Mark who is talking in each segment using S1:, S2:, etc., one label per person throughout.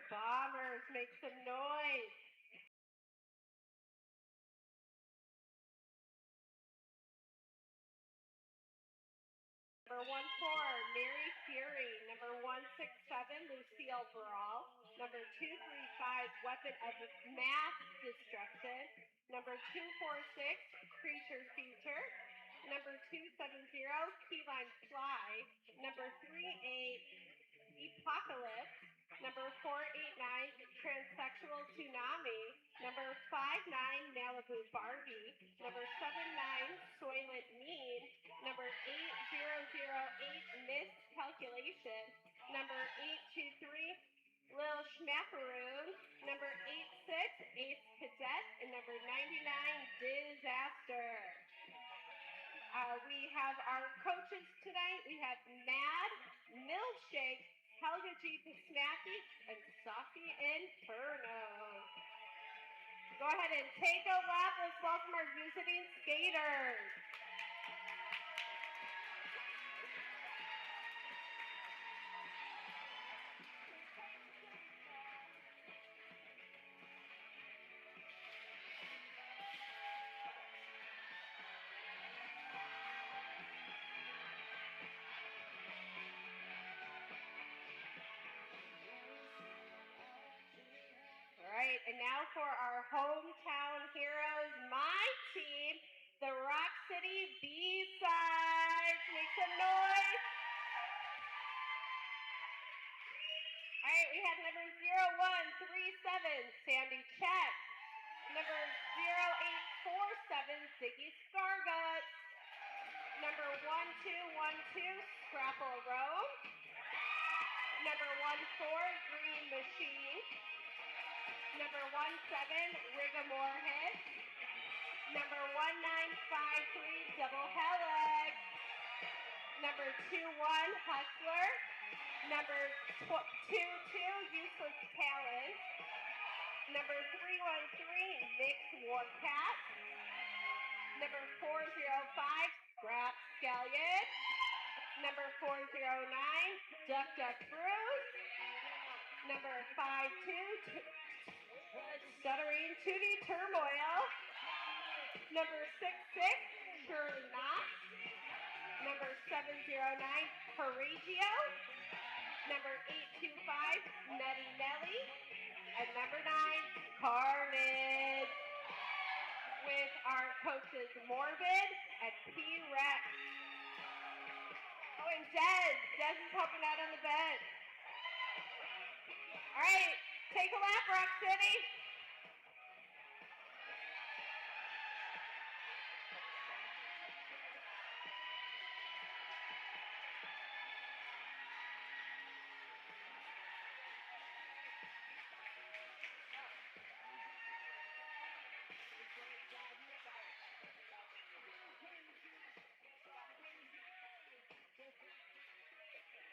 S1: Bombers, make some noise. Number 14, Mary Fury. Number 167, Lucille Brawl. Number 235, Weapon of Mass Destruction. Number 246, Creature Feature. Number 270, Keyline Fly. Number 38, Apocalypse. Number 489, Transsexual Tsunami. Number 59, Malibu Barbie. Number 79, Soylent Mean. Number 8008, Miscalculation. Number 823, Lil Schmapperoon. Number 86, Ace Cadet. And number 99, Disaster. We have our coaches tonight. We have Mad, Milkshake, Helga G. Snacky, and Sophie Inferno. Go ahead and take a lap. Let's welcome our visiting skaters. And now for our hometown heroes, my team, the Rock City B-Sides. Make some noise. All right, we have number 0137, Sandy Chet. Number 0847, Ziggy Scargut. Number 1212, Scrapple Road. Number 14, Green Machine. Number 17, Riggamore Head. Number 1953, Double Helix. Number 21, Hustler. Number 22, Useless Talent. Number 313, Mixed Warcat. Number 405, Scrap Scallion. Number 409, Duck Duck Bruce. Number 52, Stuttering Tootie Turmoil. Number 66, Shirley Knox. Number 709, Corregio. Number 825, Nutty Nelly. And number 9, Carnage. With our coaches Morbid and P-Rex. Oh, and Dez. Dez is helping out on the bench. All right, take a lap, Rock City.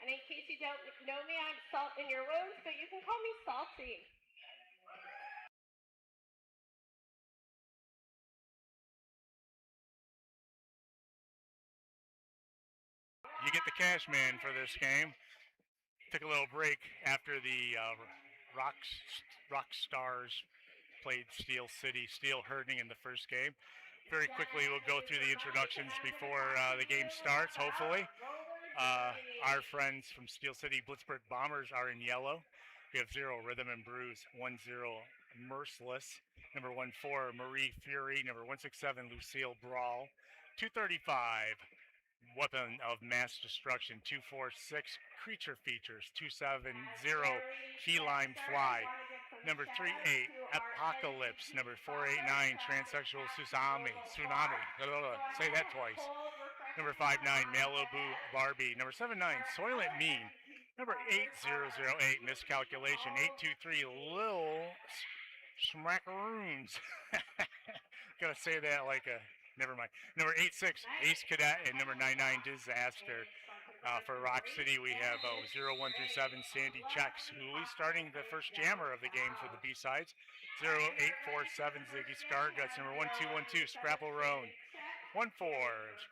S1: And in case you don't know me, I'm Salt in Your Wounds, but you can call me Salty.
S2: You get the cash man for this game. Took a little break after the rock stars played Steel City, Steel Herding in the first game. Very quickly, we'll go through the introductions before the game starts, hopefully. Our friends from Steel City Blitzburgh Bombers are in yellow. We have 0, Rhythm and Bruise. 10, Merciless. Number 14, Marie Fury. Number 167, Lucille Brawl. 235, Weapon of Mass Destruction. 246, Creature Features. 270, Keyline Fly. Number 38, Apocalypse. Number 489, Transsexual Tsunami. Say that twice. Number 59, Malibu Barbie. Number 79, Soylent Mean. Number 8008, Miscalculation. 823, Lil Schmackaroons. Gotta say that like a, never mind. Number 86, Ace Cadet. And number 99, Disaster. For Rock City, we have 0137, Sandy Checks, who is starting the first jammer of the game for the B-sides. 0847, Ziggy Scarguts. Number 1212, Scrapple Roan. 14,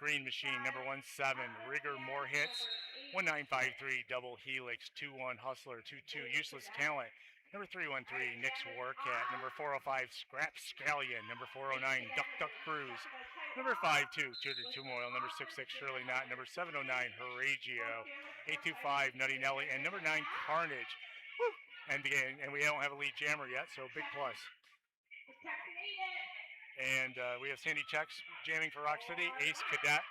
S2: Green Machine. Number 17, Rigor More Hits. 1953, Double Helix. 21, Hustler. 22, Useless Talent. Number 313, Nick's Warcat. Number 405, Scrap Scallion. Number 409, Duck Duck Cruise. Number 52, Tudor Tumoil. Number 66, Shirley Knott. Number 709, Horatio. 825, Nutty Nelly. And number 9, Carnage. Woo! And we don't have a lead jammer yet, so big plus. And we have Sandy Checks jamming for Rock City. Ace Cadet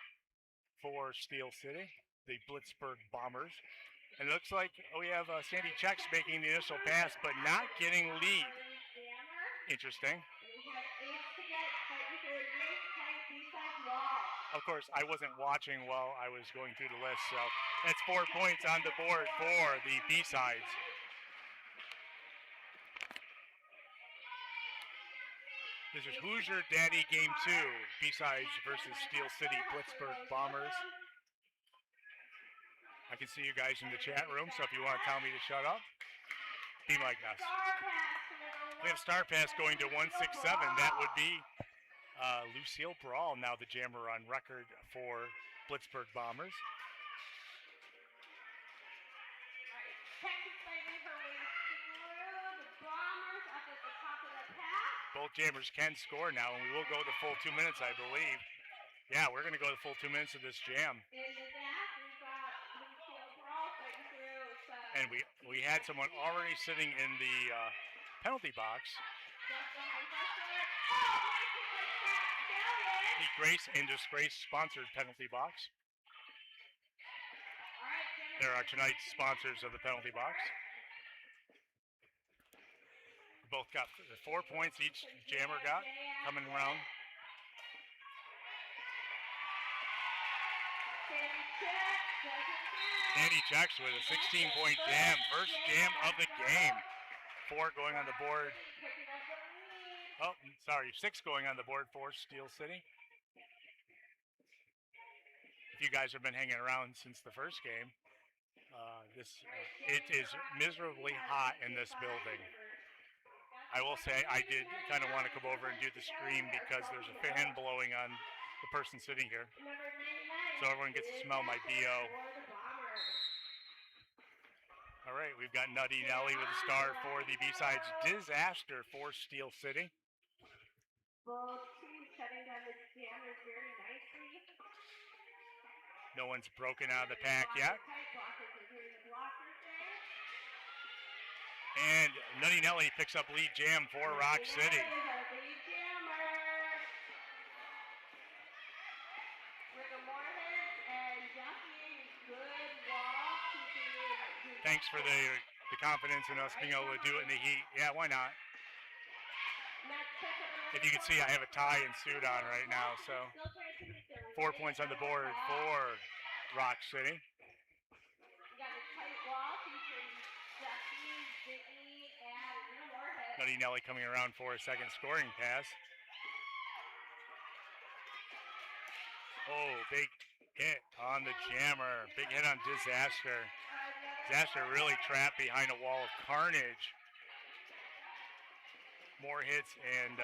S2: for Steel City, the Blitzburgh Bombers. And it looks like we have Sandy Checks making the initial pass, but not getting lead. Interesting. Of course, I wasn't watching while I was going through the list, so that's 4 points on the board for the B-sides. This is Hoosier Daddy Game 2, B-sides versus Steel City Blitzburgh Bombers. I can see you guys in the chat room, so if you want to tell me to shut up, be my guest. We have Star Pass going to 167. That would be Lucille Brawl, now the jammer on record for Blitzburgh Bombers. Both jammers can score now, and we will go the full 2 minutes, I believe. Yeah, we're going to go the full 2 minutes of this jam. And we had someone already sitting in the penalty box. The Grace and Disgrace sponsored penalty box. There are tonight's sponsors of the penalty box. Both got 4 points each. Jammer got coming around. Sandy Checks with a 16-point jam. First jam of the game. 4 going on the board. Oh, sorry, 6 going on the board for Steel City. If you guys have been hanging around since the first game, it is miserably hot in this building. I will say I did kind of want to come over and do the stream because there's a fan blowing on the person sitting here, so everyone gets to smell my BO. All right, we've got Nutty Nelly with a star for the B-sides. Disaster for Steel City.
S1: Both teams shutting down the jammers very nicely.
S2: No one's broken out of the pack yet. And Nutty Nelly picks up lead jam for Rock City. Thanks for the confidence in us being able to do it in the heat. Yeah, why not? If you can see, I have a tie and suit on right now, so 4 points on the board for Rock City. Nutty Nelly coming around for a second scoring pass. Oh, big hit on the jammer. Big hit on Disaster. Disaster really trapped behind a wall of carnage. More hits and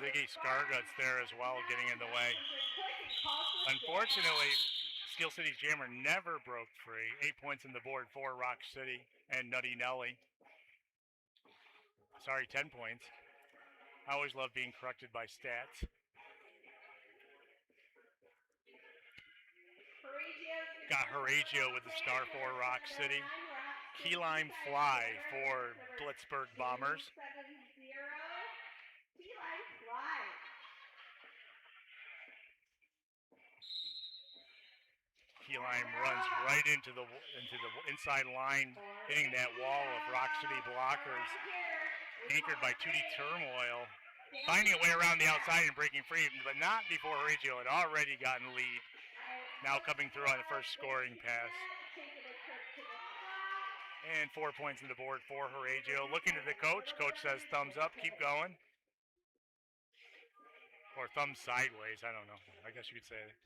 S2: Ziggy Scarguts there as well, getting in the way. Unfortunately, Steel City's jammer never broke free. 8 points on the board for Rock City and Nutty Nelly. Sorry, 10 points. I always love being corrected by stats. Got Horatio with the star for Rock City. Key Lime Fly for Blitzburgh Bombers. Key Lime runs right into the inside line, hitting that wall of Rock City blockers. Anchored by Tootie Turmoil, finding a way around the outside and breaking free, but not before Horatio had already gotten lead. Now coming through on the first scoring pass. And 4 points on the board for Horatio. Looking at the coach. Coach says thumbs up, keep going. Or thumbs sideways, I don't know. I guess you could say it.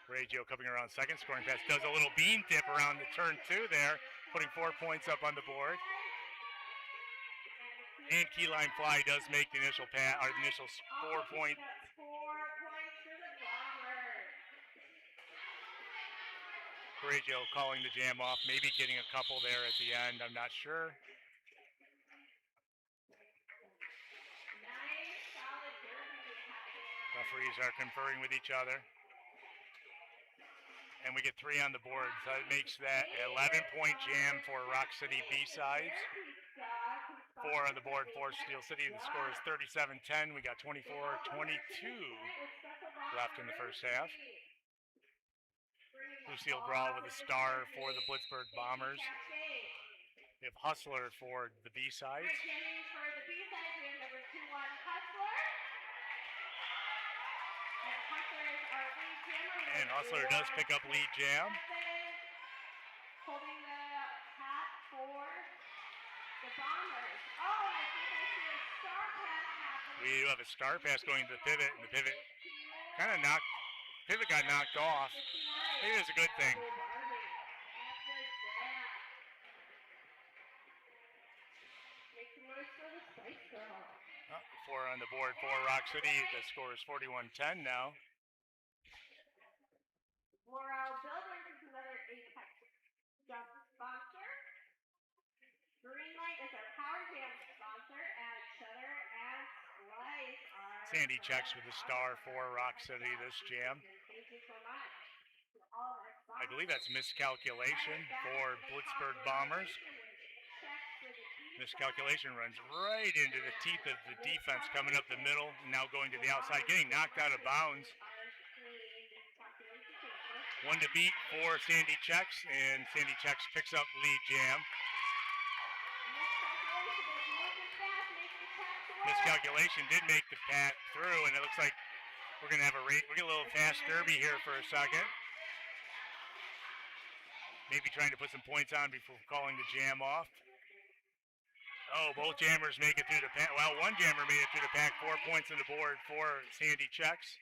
S2: Horatio coming around second scoring pass. Does a little bean dip around the turn 2 there, putting 4 points up on the board. And Keyline Fly does make the initial pass, or the initial 4 point.
S1: 4 points for the Bombers.
S2: Coraggio calling the jam off, maybe getting a couple there at the end. I'm not sure.
S1: Nice, solid derby happening.
S2: Referees are conferring with each other. And we get 3 on the board, so that makes that 11-point jam for Rock City B-Sides. 4 on the board for Steel City. The score is 37-10. We got 24-22 left in the first half. Lucille Brawl with a star for the Blitzburgh Bombers. We have Hustler for the B-Sides.
S1: For the B-Sides, we have number 21, Hustler. And Hustler is our lead jammer.
S2: And Hustler does pick up lead jam.
S1: Holding the hat for the Bombers. Oh, I think I see a star pass happening.
S2: We do have a star pass going to the pivot, and the pivot kind of got knocked off. Maybe it's a good thing. Oh, 4 on the board for Rock City. The score is 41-10 now.
S1: Morale Builders is another Apex Jump sponsor. Green Light is our Power Jam sponsor, and Shutter and Slice are...
S2: Sandy checks with the star for Rock City this jam.
S1: Thank you so much to all our sponsors.
S2: I believe that's miscalculation for Blitzburgh Bombers. Miscalculation runs right into the teeth of the defense coming up the middle, now going to the outside, getting knocked out of bounds. 1 to beat for Sandy Checks, and Sandy Checks picks up lead jam. Miscalculation did make the pat through, and it looks like we're gonna have we get a little fast derby here for a second. Maybe trying to put some points on before calling the jam off. Oh, both jammers make it through the pack. Well, one jammer made it through the pack. 4 points on the board for Sandy Checks.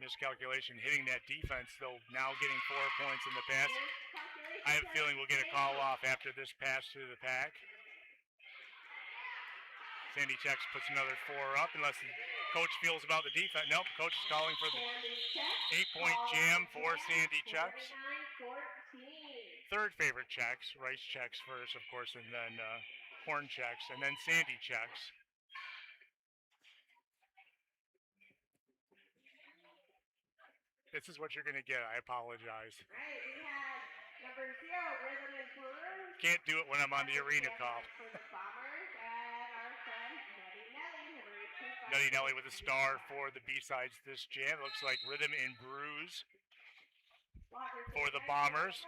S2: Miscalculation hitting that defense, though, now getting 4 points in the pass. I have a feeling we'll get a call off after this pass through the pack. Sandy Checks puts another 4 up, unless the coach feels about the defense. Nope, coach is calling for the 8-point jam for Sandy Checks. Third favorite Checks, Rice Checks first, of course, and then Horn Checks, and then Sandy Checks. This is what you're going to get. I apologize.
S1: Right, we had number 0, Rhythm and Blues.
S2: Can't do it when I'm on the arena call.
S1: For the Bombers, and our friend Nutty Nelly, number 8.
S2: Nutty Nelly with a star for the B-Sides this jam. Looks like Rhythm and Brews for the Bombers.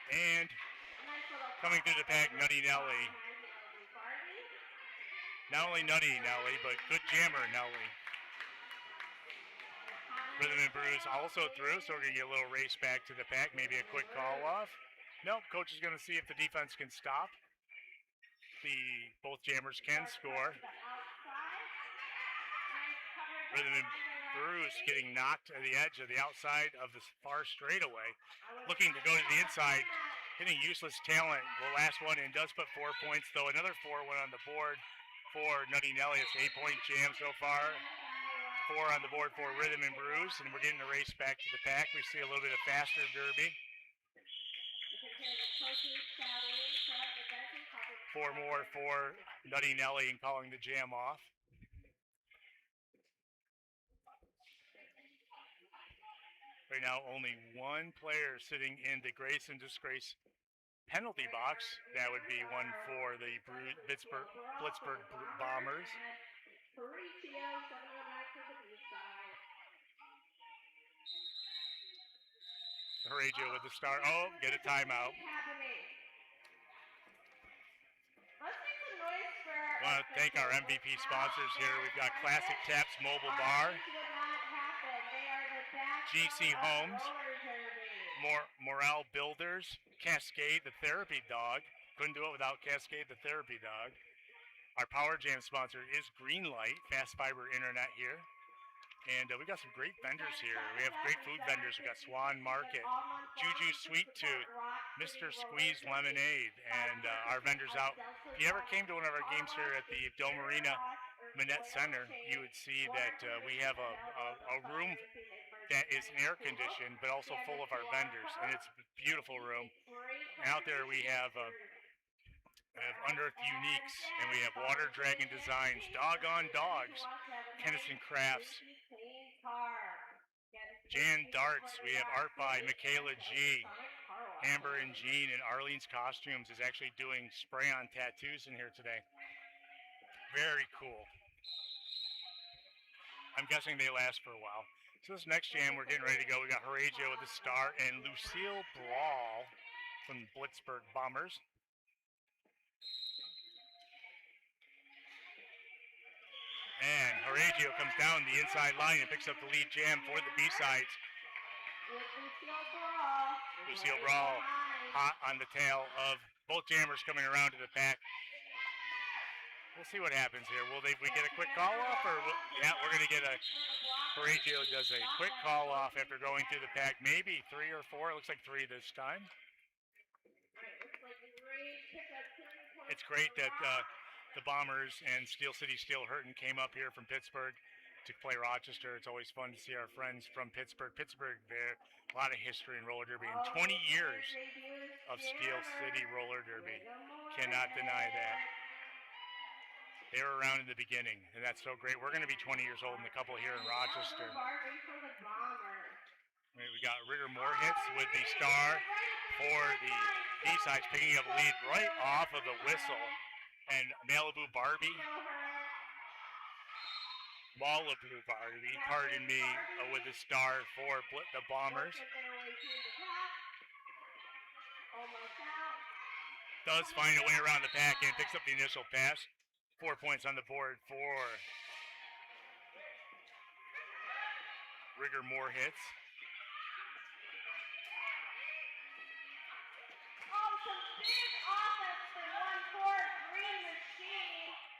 S2: And coming through the pack, Nutty Nelly. Not only Nutty Nelly, but good jammer Nelly. Rhythm and Brews also through, so we're going to get a little race back to the pack. Maybe a quick call off. Nope, coach is going to see if the defense can stop. Both jammers can score. Rhythm and Brews getting knocked at the edge of the outside of the far straightaway. Looking to go to the inside, hitting useless talent. The last one in does put 4 points, though. Another 4 went on the board for Nutty Nelly. It's an 8-point jam so far. 4 on the board for Rhythm and Brews, and we're getting a race back to the pack. We see a little bit of faster derby. 4 more for Nutty Nelly and calling the jam off. Right now, only one player sitting in the grace and disgrace penalty box. That would be one for the Blitzburgh Bombers. Coraggio with the star. Oh, get a timeout. I want to thank our MVP sponsors here. We've got Classic Taps Mobile Bar, GC Homes, Morale Builders, Cascade the Therapy Dog. Couldn't do it without Cascade the Therapy Dog. Our Power Jam sponsor is Green Light, fast fiber internet here. And we got some great vendors here. We have great food vendors. We got Swan Market, Juju Sweet Tooth, Mr. Squeeze Lemonade, and our vendors out. If you ever came to one of our games here at the Dome Arena Minette Center, you would see that we have a room that is air conditioned, but also full of our vendors, and it's a beautiful room. And out there we have Unearthed Uniques, and we have Water Dragon Designs, Doggone Dogs, Kennison Crafts, Jan Darts. We have art by Michaela G. Amber and Jean, and Arlene's Costumes is actually doing spray-on tattoos in here today. Very cool. I'm guessing they last for a while. So this next jam, we're getting ready to go. We got Horatio with the Star and Lucille Brawl from Blitzburgh Bombers. And Horatio comes down the inside line and picks up the lead jam for the B-sides. Lucille Brawl hot on the tail of both jammers coming around to the pack. We'll see what happens here. Will we get a quick call off, or yeah, we're going to get a Horatio does a quick call off after going through the pack, maybe 3 or 4. It looks like 3 this time. It's great that the Bombers and Steel City Steel Hurtin came up here from Pittsburgh to play Rochester. It's always fun to see our friends from Pittsburgh. Pittsburgh, there a lot of history in roller derby and 20 years of Steel City roller derby. Cannot deny that. They were around in the beginning, and that's so great. We're going to be 20 years old in a couple here in Rochester. We got Rigor Moorhits with the Star for the B-sides, picking up a lead right off of the whistle. And Malibu Barbie, pardon me, with the Star for the Bombers. Does find a way around the pack and picks up the initial pass. 4 points on the board for Rigor Moorhits.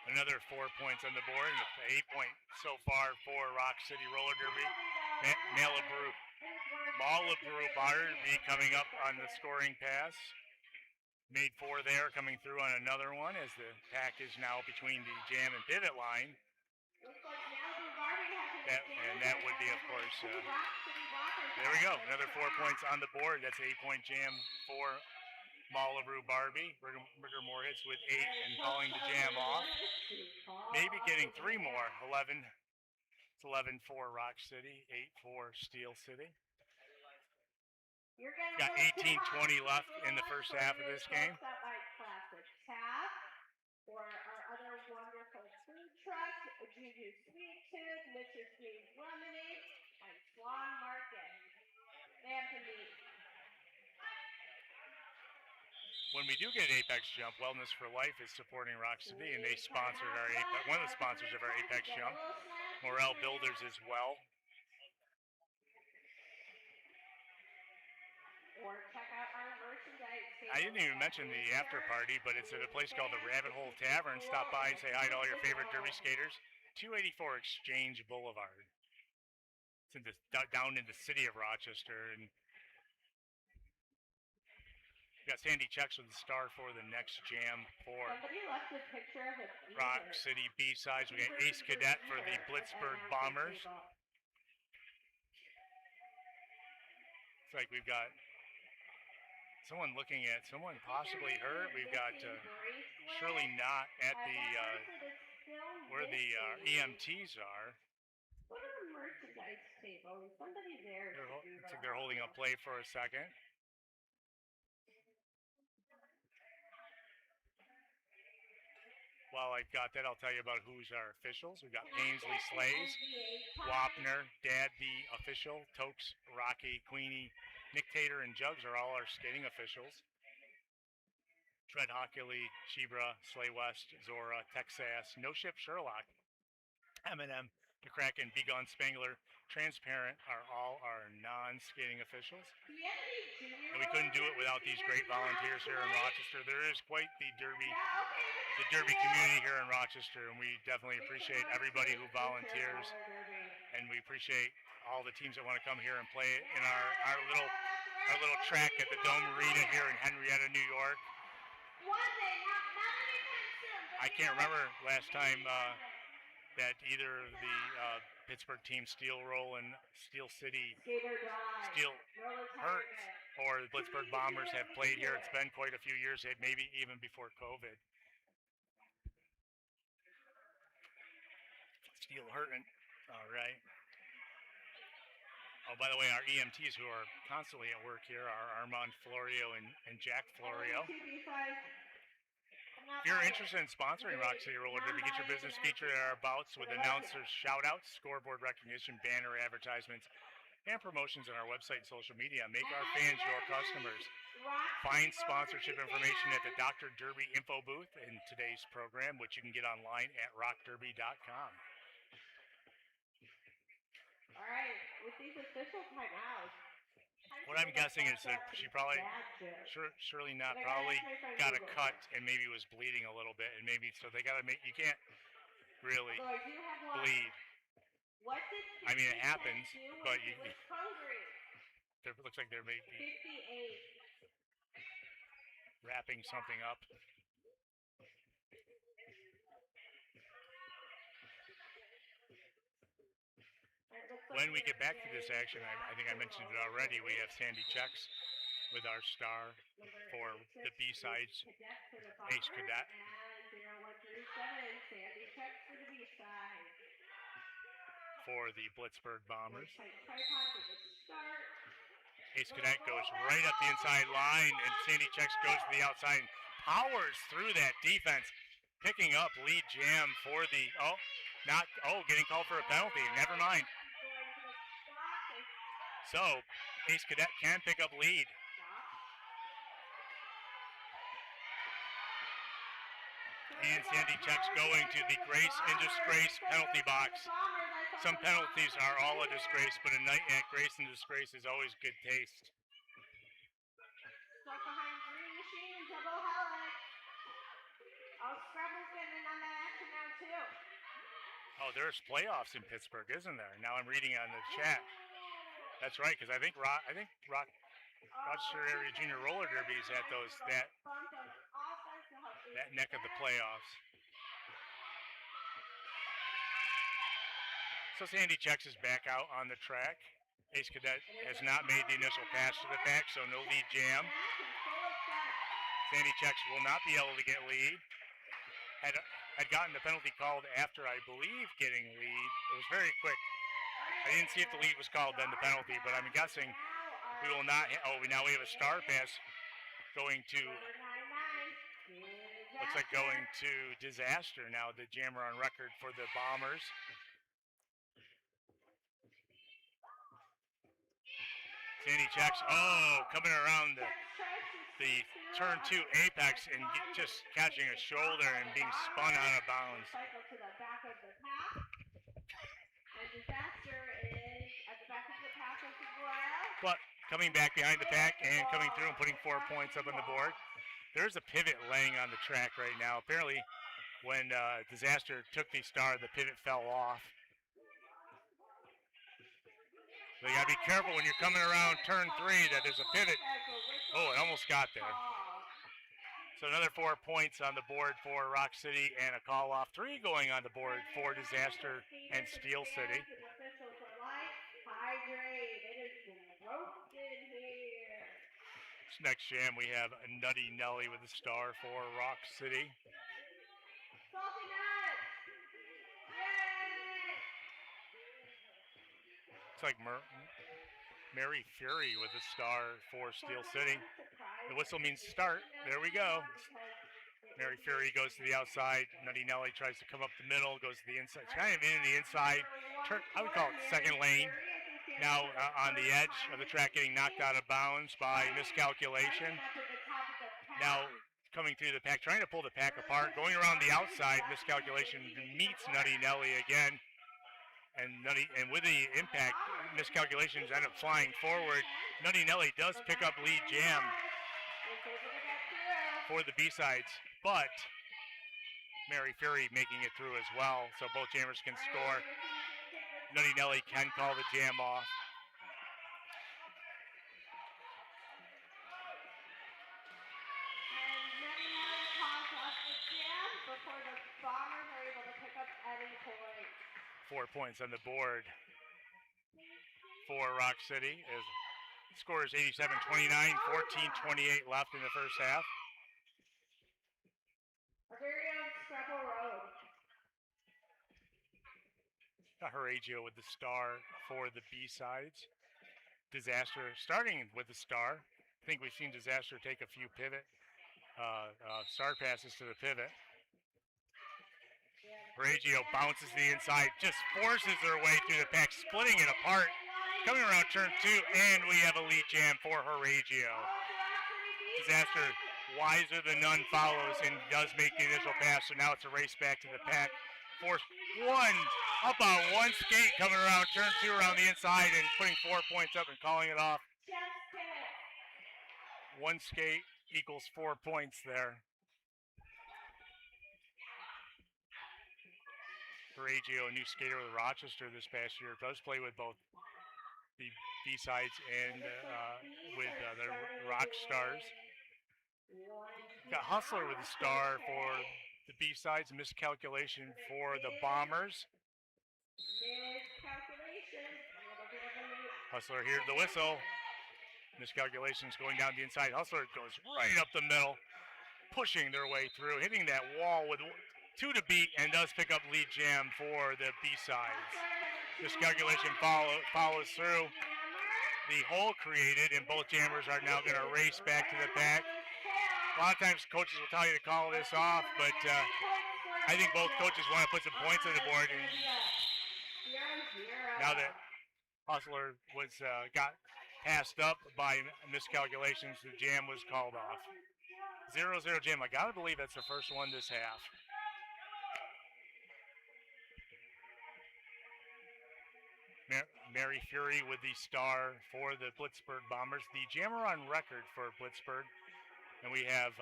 S2: Another 4 points on the board, and 8 points so far for Rock City Roller Derby. Malibu Barbie coming up on the scoring pass. Made 4 there, coming through on another one as the pack is now between the jam and pivot line. That would be, of course, there we go. Another 4 points on the board. That's an 8-point jam for Malibu Barbie. Rigor Moorhits with 8 and calling the jam off. Maybe getting 3 more. 11. It's 11 for Rock City, 8 for Steel City. Got 18-20 left in the first half of this game.
S1: For our other wonderful food trucks, Juju Sweet Tooth, Mr. Squeeze Lemonade, and Swan Market. They have to meet.
S2: When we do get an Apex Jump, Wellness for Life is supporting Rock City, and they sponsored our Apex, one of the sponsors of our Apex Jump, Morel Builders as well.
S1: Or check out our merchandise.
S2: I didn't even mention the after party, but it's at a place called the Rabbit Hole Tavern. Stop by and say hi to all your favorite derby skaters. 284 Exchange Boulevard. It's down in the city of Rochester, and we got Sandy Checks with the Star for the next jam for Rock City B-sides. We got Ace Cadet for the Blitzburgh Bombers. It's like we've got someone looking at someone possibly hurt. We've got Shirley Knott at the where the EMTs are.
S1: What are the merchandise table? Somebody there.
S2: Looks like they're holding up play for a second. While I've got that, I'll tell you about who's our officials. We've got Painsley Slays, Wapner, Dad the official, Tokes, Rocky, Queenie, Nick Tater, and Jugs are all our skating officials. Tread Hockley, Shebra, Slay West, Zora, Texas, No Ship Sherlock, M&M, McCracken, Begone Spangler, Transparent are all our non-skating officials. And we couldn't do it without these great volunteers here in Rochester. There is quite the derby community here in Rochester, and we definitely appreciate everybody who volunteers and we appreciate all the teams that want to come here and play in our little track at the Dome Arena here in Henrietta, New York. I can't remember last time that either the Pittsburgh team, Steel Roll and Steel City, Steel Hurt, or the Blitzburgh Bombers have played here. It's been quite a few years, maybe even before COVID. Steel Hurting. All right. Oh, by the way, our EMTs who are constantly at work here are Armand Florio and Jack Florio. If you're interested in sponsoring Rock City Roller Derby, get your business featured at our bouts with announcers, shout-outs, scoreboard recognition, banner advertisements, and promotions on our website and social media. Make our fans your customers. Find sponsorship information at the Dr. Derby info booth in today's program, which you can get online at rockderby.com.
S1: All right, with these official timeouts.
S2: What I'm guessing is that she probably, surely not, probably got a cut and maybe was bleeding a little bit, and maybe so they got to make. You can't really bleed. I mean, it happens, but it looks like they're maybe wrapping something up. When we get back to this action, I think I mentioned it already, we have Sandy Checks with our star for the B-sides, Ace Cadet. For the Blitzburgh Bombers. Ace Cadet goes right up the inside line, and Sandy Checks goes to the outside and powers through that defense, picking up lead jam for the, getting called for a penalty. Never mind. So, Ace Cadet can pick up lead. And Sandy Checks going to the Grace and Disgrace penalty box. Some penalties are all a disgrace, but a night at Grace and Disgrace is always good taste.
S1: Stuck behind Green Machine and Double Helic. Oh, Scrabble's getting in on that action now, too.
S2: Oh, there's playoffs in Pittsburgh, isn't there? Now I'm reading on the chat. That's right, because I think Rochester Area Junior Roller Derby is at that neck of the playoffs. So Sandy Checks is back out on the track. Ace Cadet has not made the initial pass to the back, so no lead jam. Sandy Checks will not be able to get lead. Had gotten the penalty called after, I believe, getting lead. It was very quick. I didn't see if the lead was called, then the penalty, but I'm guessing we will not. Now we have a star pass going to, looks like going to Disaster now, the jammer on record for the Bombers. Sandy Checks, coming around the turn 2 apex and just catching a shoulder and being spun out of bounds. But coming back behind the pack and coming through and putting 4 points up on the board. There's a pivot laying on the track right now. Apparently, when Disaster took the star, the pivot fell off. So you gotta be careful when you're coming around turn 3 that there's a pivot. Oh, it almost got there. So another 4 points on the board for Rock City and a call off. 3 going on the board for Disaster and Steel City. Next jam, we have Nutty Nelly with a star for Rock City. It's like Mary Fury with a star for Steel City. The whistle means start. There we go. Mary Fury goes to the outside. Nutty Nelly tries to come up the middle, goes to the inside. It's kind of in the inside. I would call it second lane. Now on the edge of the track, getting knocked out of bounds by miscalculation. Now coming through the pack, trying to pull the pack apart, going around the outside, miscalculation meets Nutty Nelly again. And with the impact, miscalculations end up flying forward. Nutty Nelly does pick up lead jam for the B-sides, but Mary Fury making it through as well, so both jammers can score. Nutty Nelly can call the jam off.
S1: And Nutty Nelly calls off the jam before the Bombers are able to pick up any points.
S2: 4 points on the board for Rock City. As score is 87-29, 14:28 left in the first half.
S1: Our very own Scrabble Road.
S2: Horaggio with the star for the B-sides. Disaster starting with the star. I think we've seen Disaster take a few pivot star passes to the pivot. Horaggio bounces the inside, just forces their way through the pack, splitting it apart. Coming around turn 2, and we have a lead jam for Horaggio. Disaster, wiser than none, follows and does make the initial pass, so now it's a race back to the pack. Force one, up on one skate, coming around turn 2 around the inside and putting 4 points up and calling it off. One skate equals 4 points there. Horaggio, a new skater with Rochester this past year, does play with both the B-sides and with the Rock Stars. Got Hustler with the star for the B-sides, miscalculation for the Bombers. Hustler hears the whistle. Miscalculations going down the inside. Hustler goes right up the middle, pushing their way through, hitting that wall with 2 to beat, and does pick up lead jam for the B-sides. Miscalculation follows through. The hole created, and both jammers are now going to race back to the pack. A lot of times coaches will tell you to call this off, but I think both coaches want to put some points on the board. And now that Hustler got passed up by miscalculations, the jam was called off. 0-0 jam. I got to believe that's the first one this half. Mary Fury with the star for the Blitzburgh Bombers. The jammer on record for Blitzburgh. And we have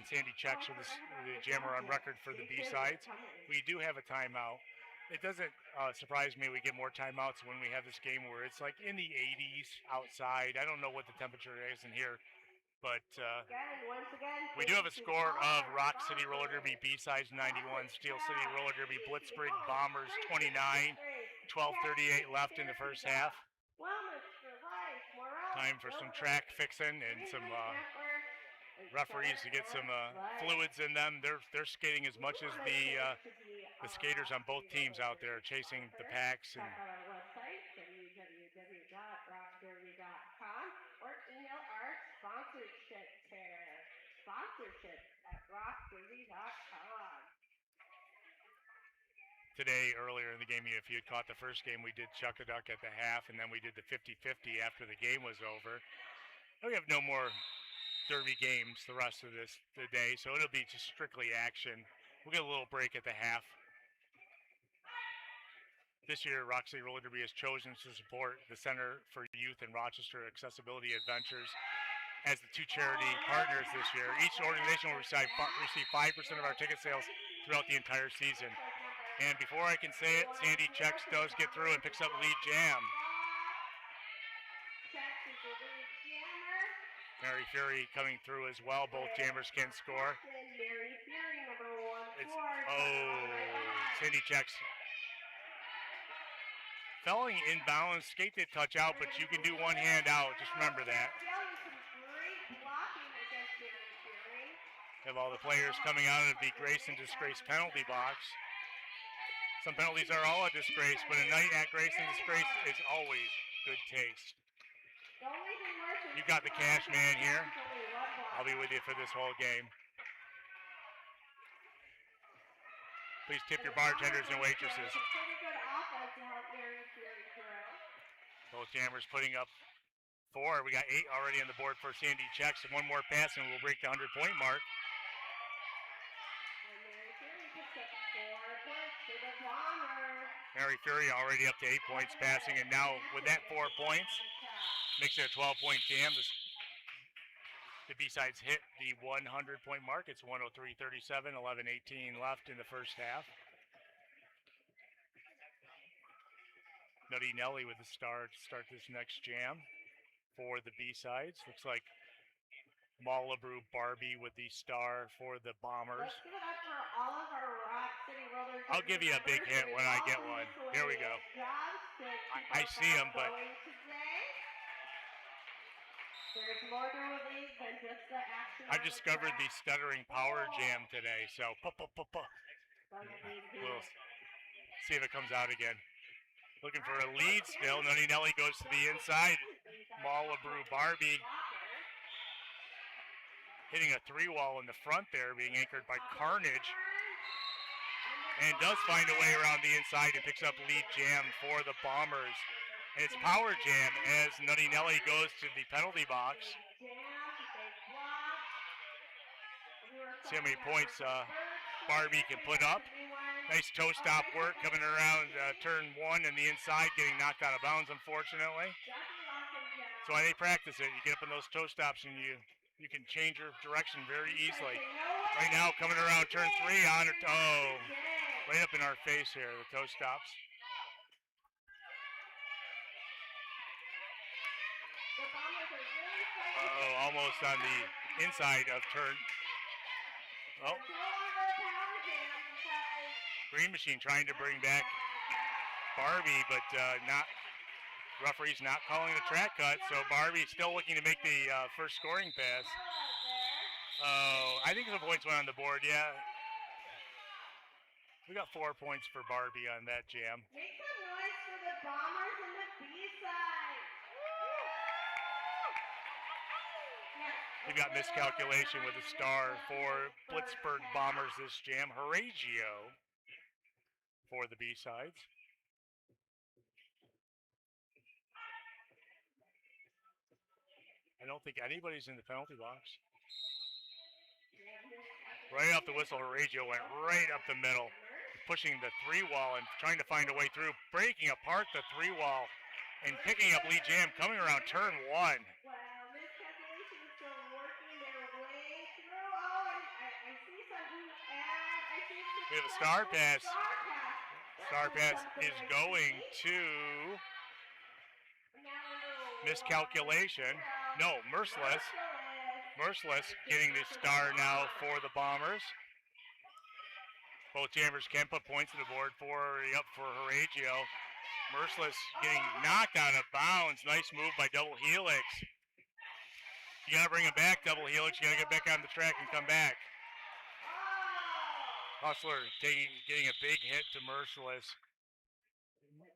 S2: Sandy Checks with the jammer on record for the B-sides. We do have a timeout. It doesn't surprise me we get more timeouts when we have this game where it's like in the 80s outside. I don't know what the temperature is in here. But we do have a score of Rock City Roller Derby B-sides 91, Steel City Roller Derby Blitzburgh Bombers 29. 12:38 left in the first half. Time for some track fixing and some referees to get some fluids in them. They're skating as much as the skaters on both teams out there chasing the packs. And
S1: www.rockderby.com or email our sponsorship at rockderby.com.
S2: Today, earlier in the game, if you had caught the first game, we did Chuck-a-Duck at the half, and then we did the 50-50 after the game was over. And we have no more derby games the rest of the day, so it'll be just strictly action. We'll get a little break at the half. This year, Rock City Roller Derby has chosen to support the Center for Youth and Rochester Accessibility Adventures as the 2 charity partners this year. Each organization will receive 5% of our ticket sales throughout the entire season. And before I can say it, Sandy Checks does get through and picks up lead jam. Mary Fury coming through as well. Both jammers can score. Sandy Checks felling inbounds. Skate did touch out, but you can do one hand out. Just remember that. Have all the players coming out of the grace and disgrace penalty box. Some penalties are all a disgrace, but a night at grace and disgrace is always good taste. You got the cash man here. I'll be with you for this whole game. Please tip your bartenders and waitresses. Both jammers putting up 4. We got 8 already on the board for Sandy Checks, and one more pass and we'll break the 100-point mark. Mary Fury already up to 8 points passing, and now with that 4 points, makes it a 12-point jam. The B-sides hit the 100-point mark. It's 103-37, 11:18 left in the first half. Nutty Nelly with the star to start this next jam for the B-sides. Looks like Malibu Barbie with the star for the Bombers.
S1: Let's give it up for all of our Rock City Roller Derby
S2: I'll give you a big hint when I get one. Here we go. I see them, but
S1: there's more to release than just the action.
S2: I've discovered the stuttering power jam today, so we'll see if it comes out again. Looking for a lead still. Nutty Nelly goes to the inside. Malibu Barbie hitting a 3-wall in the front there, being anchored by Carnage. And does find a way around the inside and picks up lead jam for the Bombers. And it's power jam as Nutty Nelly goes to the penalty box. See how many points Barbie can put up. Nice toe stop work coming around turn 1 and the inside, getting knocked out of bounds, unfortunately. So why they practice it, you get up in those toe stops and you can change your direction very easily. Right now, coming around turn 3 on it. Oh, right up in our face here, the toe stops. Oh, almost on the inside of turn. Oh. Green Machine trying to bring back Barbie, but referee's not calling the track cut, so Barbie still looking to make the first scoring pass. Oh, I think some points went on the board, yeah. We got 4 points for Barbie on that jam.
S1: Make some noise for the Bombers and the B-side.
S2: We've got miscalculation with a star for Blitzburgh Bombers this jam. Horatio for the B-sides. I don't think anybody's in the penalty box. Right off the whistle, Horatio went right up the middle, pushing the 3-wall and trying to find a way through, breaking apart the 3-wall and picking up lead jam coming around turn 1.
S1: Wow, miscalculation is still working their way through. Oh, I see something, and I see
S2: we have a star pass. Star pass is going to miscalculation. No, Merciless. Merciless getting the star now for the Bombers. Both jammers can put points on the board. 4 already up for Horatio. Merciless getting knocked out of bounds. Nice move by Double Helix. You got to bring him back, Double Helix. You got to get back on the track and come back. Hustler getting a big hit to Merciless.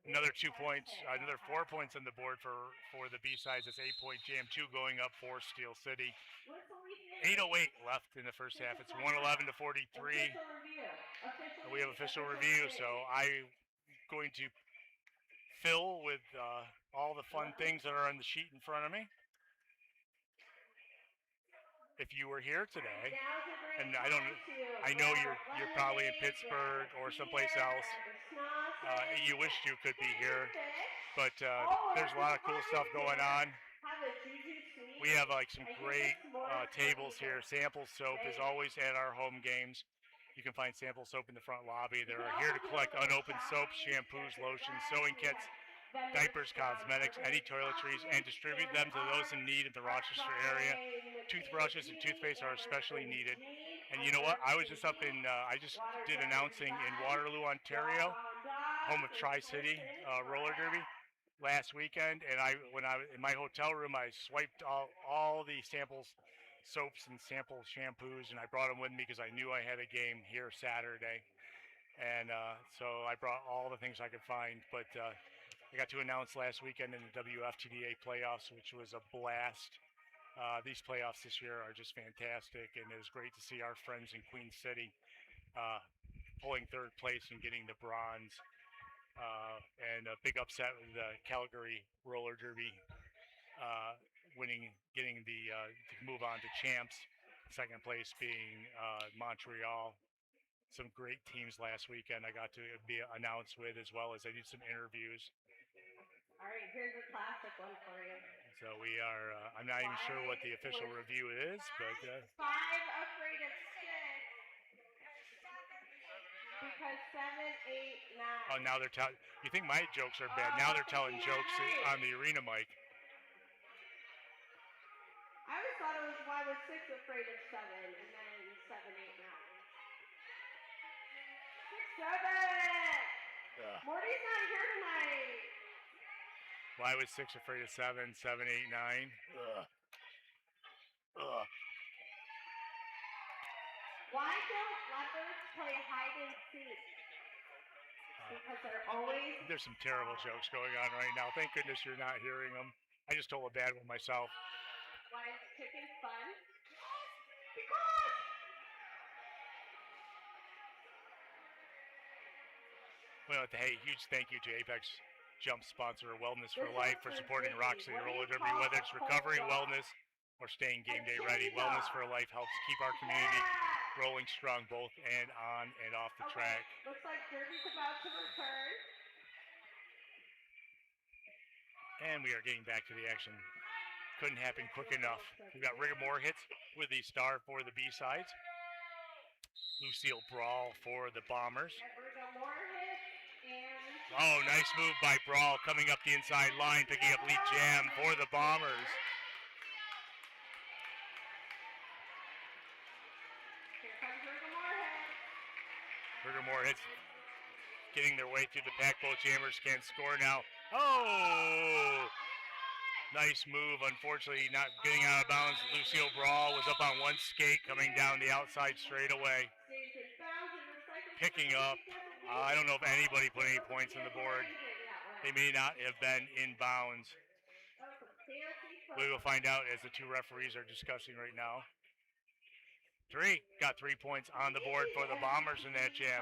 S2: Another 2 points, another 4 points on the board for the B-sides. It's 8-point jam, 2 going up for Steel City. 8:08 left in the first half. It's 111 to 43. We have official review, so I'm going to fill with all the fun things that are on the sheet in front of me. If you were here today, and I know you're probably in Pittsburgh or someplace else. You wished you could be here, but there's a lot of cool stuff going on. We have like some great tables here. Sample Soap is always at our home games. You can find Sample Soap in the front lobby. They're here to collect unopened soaps, shampoos, lotions, sewing kits, diapers, cosmetics, any toiletries, and distribute them to those in need in the Rochester area. Toothbrushes and toothpaste are especially needed. And you know what? I was just up in, I just did announcing in Waterloo, Ontario, home of Tri-City roller derby last weekend. And when I was in my hotel room, I swiped all the samples, soaps and sample shampoos, and I brought them with me because I knew I had a game here Saturday. And so I brought all the things I could find. But I got to announce last weekend in the WFTDA playoffs, which was a blast. These playoffs this year are just fantastic, and it was great to see our friends in Queen City pulling third place and getting the bronze. And a big upset with the Calgary roller derby getting the to move on to champs. Second place being Montreal. Some great teams last weekend I got to be announced with, as well as I did some interviews.
S1: All right, here's a classic one for you.
S2: So we are, I'm not even sure what the official review is, but...
S1: 5 afraid of 6. Because has 7, 8, 9.
S2: Oh, now they're telling. You think my jokes are bad? Now they're telling jokes on the arena mic.
S1: I always thought it was why was 6 afraid of 7, and then 7, 8, 9. 6, 7. Morty's not here tonight.
S2: Why was 6 afraid of 7, 7, 8, 9?
S1: Why don't leopards play hide and seek? Because they're always.
S2: There's some terrible jokes going on right now. Thank goodness you're not hearing them. I just told a bad one myself.
S1: Why is chicken fun? Because.
S2: Well, hey, huge thank you to Apex Jump sponsor Wellness for Life for supporting Rock City Roller Derby, whether it's recovery, wellness, or staying game day ready. Wellness for Life helps keep our community rolling strong both and on and off the track.
S1: Looks like Derby's about to return.
S2: And we are getting back to the action. Couldn't happen quick enough. We got Rigor hits with the star for the B-sides. Lucille Brawl for the Bombers. Oh, nice move by Brawl coming up the inside line, picking up lead jam for the Bombers. Rigor hits getting their way through the pack. Both jammers can't score now. Oh! Nice move. Unfortunately, not getting out of bounds. Lucille Brawl was up on one skate coming down the outside straightaway. Picking up. I don't know if anybody put any points on the board. They may not have been in bounds. We will find out as the two referees are discussing right now. Got 3 points on the board for the Bombers in that jam.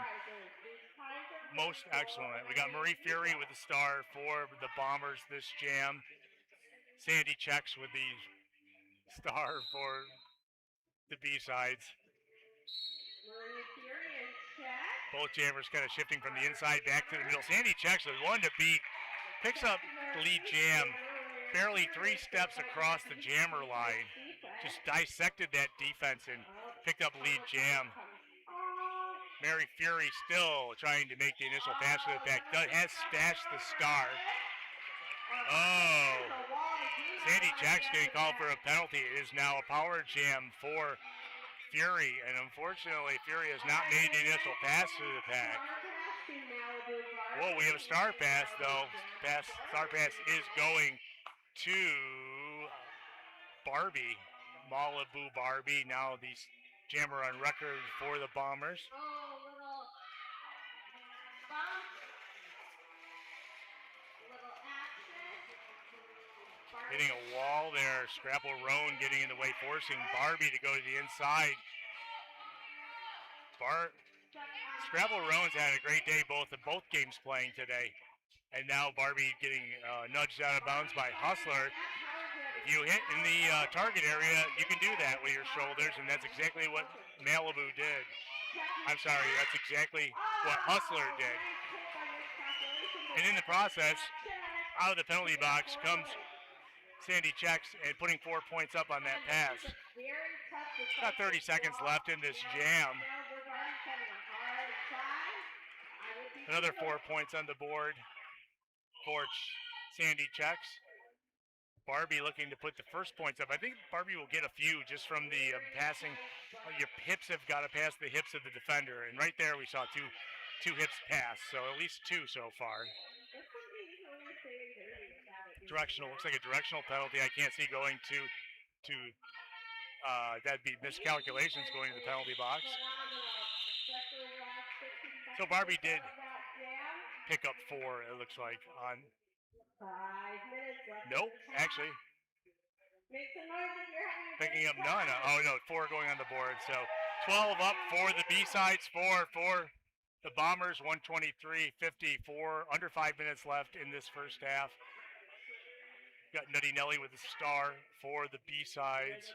S2: Most excellent. We got Marie Fury with the star for the Bombers this jam. Sandy Checks with the star for the B-sides. Both jammers kind of shifting from the inside back to the middle. Sandy Checks with one to beat. Picks up the lead jam. Barely 3 steps across the jammer line. Just dissected that defense and picked up lead jam. Mary Fury still trying to make the initial pass to the back. Has stashed the star. Oh. Sandy Checks getting called for a penalty. It is now a power jam for Fury, and unfortunately, Fury has not made the initial pass to the pack. Whoa, we have a star pass, though. Star pass is going to Barbie, Malibu Barbie. Now the jammer on record for the Bombers. Hitting a wall there. Scrapple Roan getting in the way, forcing Barbie to go to the inside. Scrapple Roan's had a great day both games playing today. And now Barbie getting nudged out of bounds by Hustler. If you hit in the target area, you can do that with your shoulders, and that's exactly what Malibu did. I'm sorry, that's exactly what Hustler did. And in the process, out of the penalty box comes Sandy Checks and putting 4 points up on that pass. Got 30 seconds left in this jam. Another 4 points on the board for Sandy Checks. Barbie looking to put the first points up. I think Barbie will get a few just from the passing. Your hips have got to pass the hips of the defender. And right there we saw two hips pass. So at least 2 so far. Directional, looks like a directional penalty. I can't see going to that'd be miscalculations going to the penalty box. So Barbie did pick up 4, it looks like, on. Nope, actually. Picking up none. Oh no, 4 going on the board. So 12 up for the B-sides, 4 for the Bombers, 123-54, under 5 minutes left in this first half. Got Nutty Nelly with the star for the B-sides.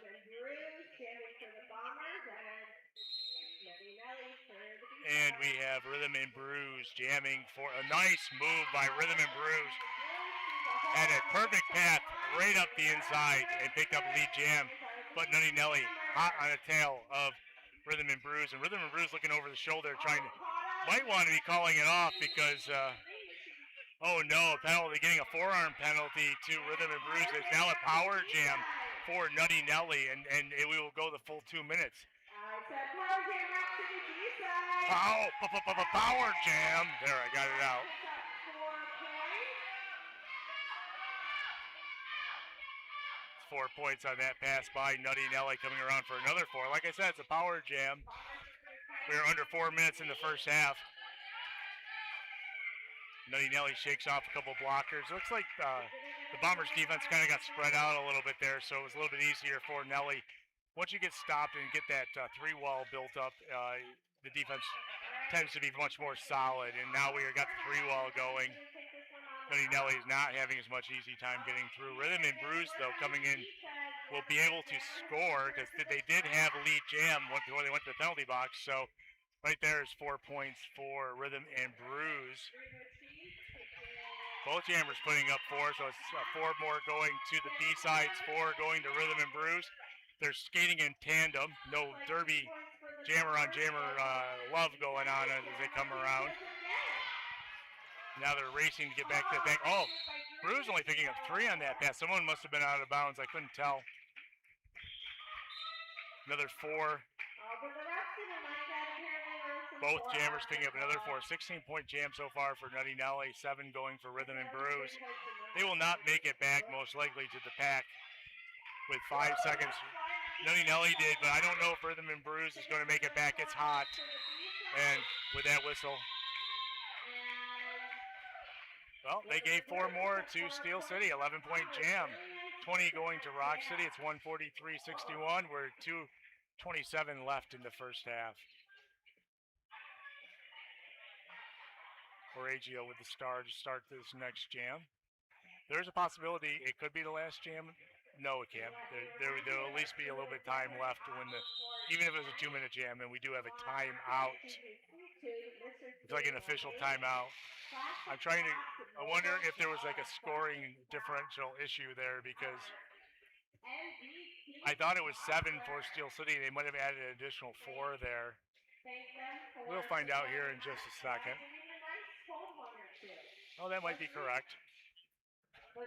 S2: And we have Rhythm and Brews jamming for a nice move by Rhythm and Brews. Had a perfect path right up the inside and picked up lead jam. But Nutty Nelly hot on the tail of Rhythm and Brews. And Rhythm and Brews looking over the shoulder, might want to be calling it off because, oh no, penalty, getting a forearm penalty to Rhythm and Brews. It's now a power jam for Nutty Nelly, and we will go the full 2 minutes. Power jam. There, I got it out. 4 points on that pass by Nutty Nelly, coming around for another 4. Like I said, it's a power jam. We are under 4 minutes in the first half. Nutty Nelly shakes off a couple blockers. Looks like the Bombers defense kind of got spread out a little bit there, so it was a little bit easier for Nelly. Once you get stopped and get that 3-wall built up, the defense tends to be much more solid, and now we got the 3-wall going. Nutty Nelly is not having as much easy time getting through. Rhythm and Brews, though, coming in, will be able to score because they did have a lead jam before they went to the penalty box. So right there is 4 points for Rhythm and Brews. Both jammers putting up 4, so it's 4 more going to the B-sides, 4 going to Rhythm and Brews. They're skating in tandem. No derby jammer on jammer love going on as they come around. Now they're racing to get back to the bank. Oh, Brews only picking up 3 on that pass. Someone must have been out of bounds. I couldn't tell. Another 4. Both jammers picking up another 4. 16-point jam so far for Nutty Nelly. 7 going for Rhythm and Brews. They will not make it back, most likely, to the pack with 5 seconds. Nutty Nelly did, but I don't know if Rhythm and Brews is going to make it back. It's hot. And with that whistle, well, they gave 4 more to Steel City, 11-point jam. 20 going to Rock City. It's 143-61. We're 2:27 left in the first half. Correggio with the star to start this next jam. There's a possibility it could be the last jam. No, it can't. There will at least be a little bit of time left even if it was a 2-minute jam, and we do have a timeout. It's like an official timeout. I wonder if there was like a scoring differential issue there because I thought it was 7 for Steel City. They might have added an additional 4 there. We'll find out here in just a second. Oh, that might be correct.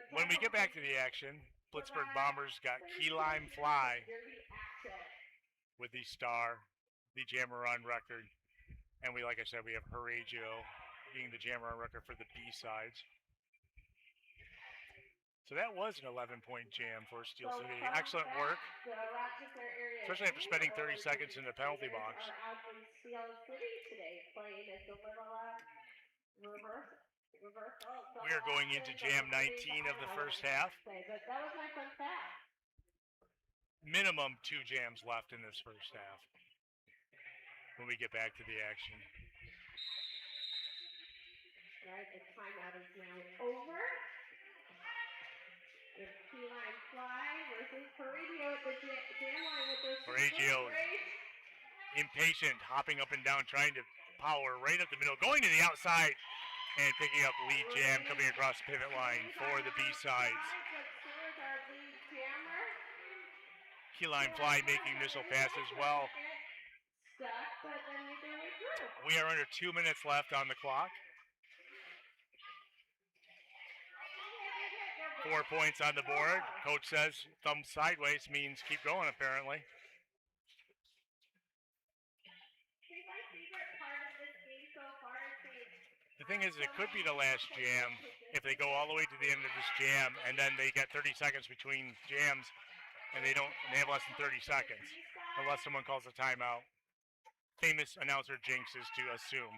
S2: When we get back to the action, Blitzburgh Bombers got Key Lime Fly with the star, the jammer on record. And like I said, we have Correggio being the jammer on record for the B-sides. So that was an 11-point jam for Steel City. Excellent work, especially after spending 30 seconds in the penalty box. We are going into jam 19 of the first half. Minimum 2 jams left in this first half when we get back to the action.
S1: All right, the timeout is now over. The Key Lime Fly versus Correggio at the jam line with their
S2: Correggio impatient, hopping up and down, trying to power right up the middle, going to the outside and picking up lead jam, coming across the pivot line for the B-sides. Key Lime Fly making initial pass as well. We are under 2 minutes left on the clock. 4 points on the board. Coach says thumb sideways means keep going, apparently. The thing is, it could be the last jam if they go all the way to the end of this jam, and then they get 30 seconds between jams, and they have less than 30 seconds, unless someone calls a timeout. Famous announcer jinx is to assume.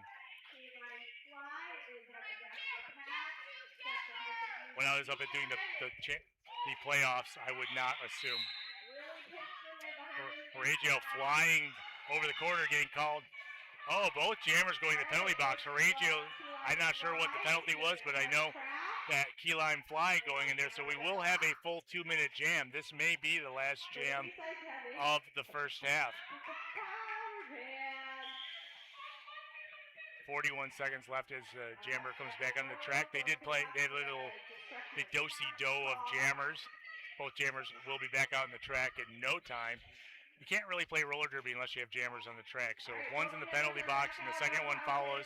S2: When I was up at doing the playoffs, I would not assume. Correggio flying over the corner, getting called. Oh, both jammers going to the penalty box. Correggio, I'm not sure what the penalty was, but I know that Key Lime Fly going in there, so we will have a full 2-minute jam. This may be the last jam of the first half. 41 seconds left as jammer comes back on the track. They had a little big do-si-do of jammers. Both jammers will be back out on the track in no time. you can't really play roller derby unless you have jammers on the track. So if one's in the penalty box and the second one follows,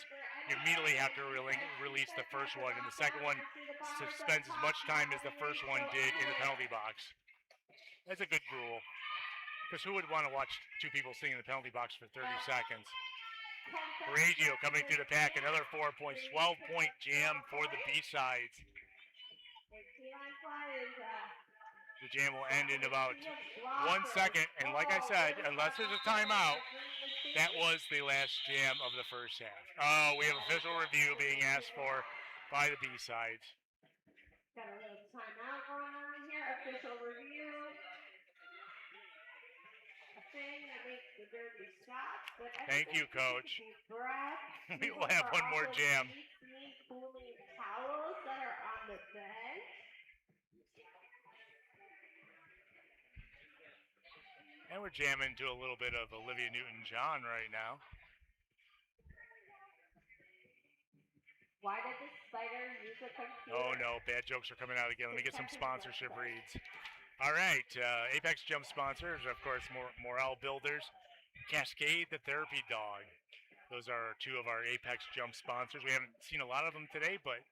S2: you immediately have to release the first one, and the second one spends as much time as the first one did in the penalty box. That's a good rule, because who would want to watch two people sitting in the penalty box for 30 seconds? Reggio coming through the pack, another 4 points, 12-point jam for the B-sides. The jam will end in about 1 second, and like I said, unless there's a timeout, that was the last jam of the first half. Oh, we have official review being asked for by the B-sides.
S1: Got a little timeout going on here, official review. A thing that makes the derby stop.
S2: Thank you, Coach. We will have one more jam.
S1: Cooling towels that are on the bench.
S2: And we're jamming to a little bit of Olivia Newton-John right now.
S1: Why did the spider use a computer?
S2: Oh no, bad jokes are coming out again. Let me get some sponsorship reads. All right, Apex Jump sponsors, of course, Morale Builders, Cascade the Therapy Dog. Those are two of our Apex Jump sponsors. We haven't seen a lot of them today, but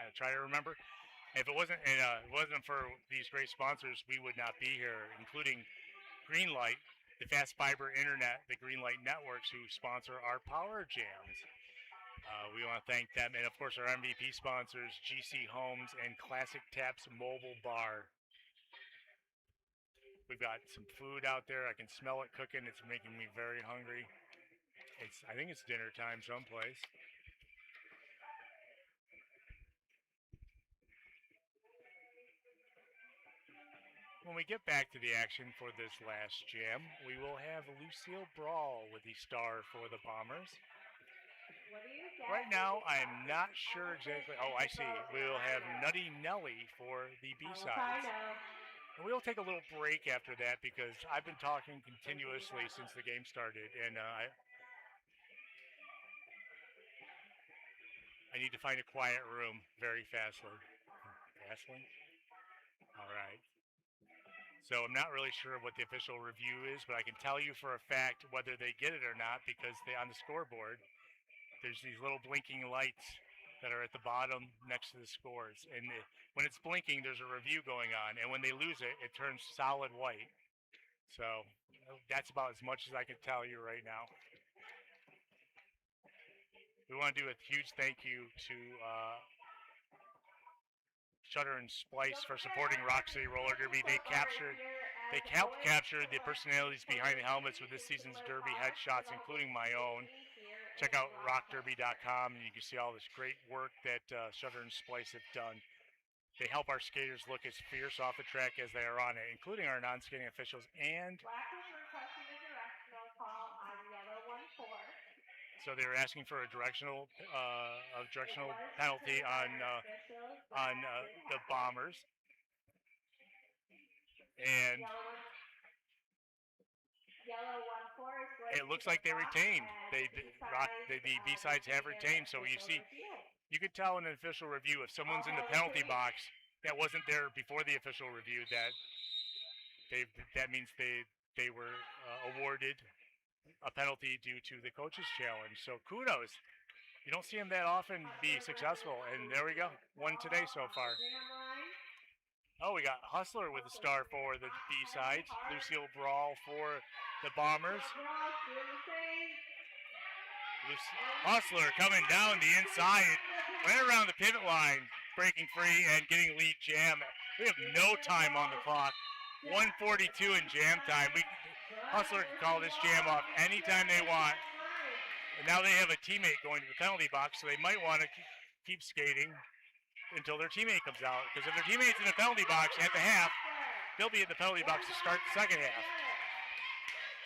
S2: I try to remember. If it wasn't for these great sponsors, we would not be here, including Greenlight, the Fast Fiber Internet, the Greenlight Networks, who sponsor our Power Jams. We want to thank them, and of course our MVP sponsors, GC Homes and Classic Taps Mobile Bar. We've got some food out there. I can smell it cooking. It's making me very hungry. I think it's dinner time someplace. When we get back to the action for this last jam, we will have Lucille Brawl with the star for the Bombers. Right now, I'm not sure exactly. Oh, I see. We will have Nutty Nelly for the B-sides. And we will take a little break after that because I've been talking continuously since the game started, and I need to find a quiet room very fastly. Fastly? All right. So I'm not really sure what the official review is, but I can tell you for a fact whether they get it or not because on the scoreboard, there's these little blinking lights that are at the bottom next to the scores. And when it's blinking, there's a review going on. And when they lose it, it turns solid white. So that's about as much as I can tell you right now. We want to do a huge thank you to Shutter and Splice for supporting Rock City Roller Derby. They helped capture the personalities behind the helmets with this season's Derby headshots, including my own. Check out rockderby.com and you can see all this great work that Shutter and Splice have done. They help our skaters look as fierce off the track as they are on it, including our non-skating officials and. So they were asking for a directional penalty on the Bombers, and it looks like they retained. The B-sides have retained. So you could tell in an official review if someone's in the penalty box that wasn't there before the official review that means they were awarded a penalty due to the coach's challenge. So kudos. You don't see him that often be successful. And there we go. One today so far. Oh, we got Hustler with the star for the B-sides. Lucille Brawl for the Bombers. Hustler coming down the inside. Right around the pivot line. Breaking free and getting lead jam. We have no time on the clock. 1:42 in jam time. Hustler can call this jam off anytime they want. And now they have a teammate going to the penalty box, so they might want to keep skating until their teammate comes out. Because if their teammate's in the penalty box at the half, they'll be in the penalty box to start the second half.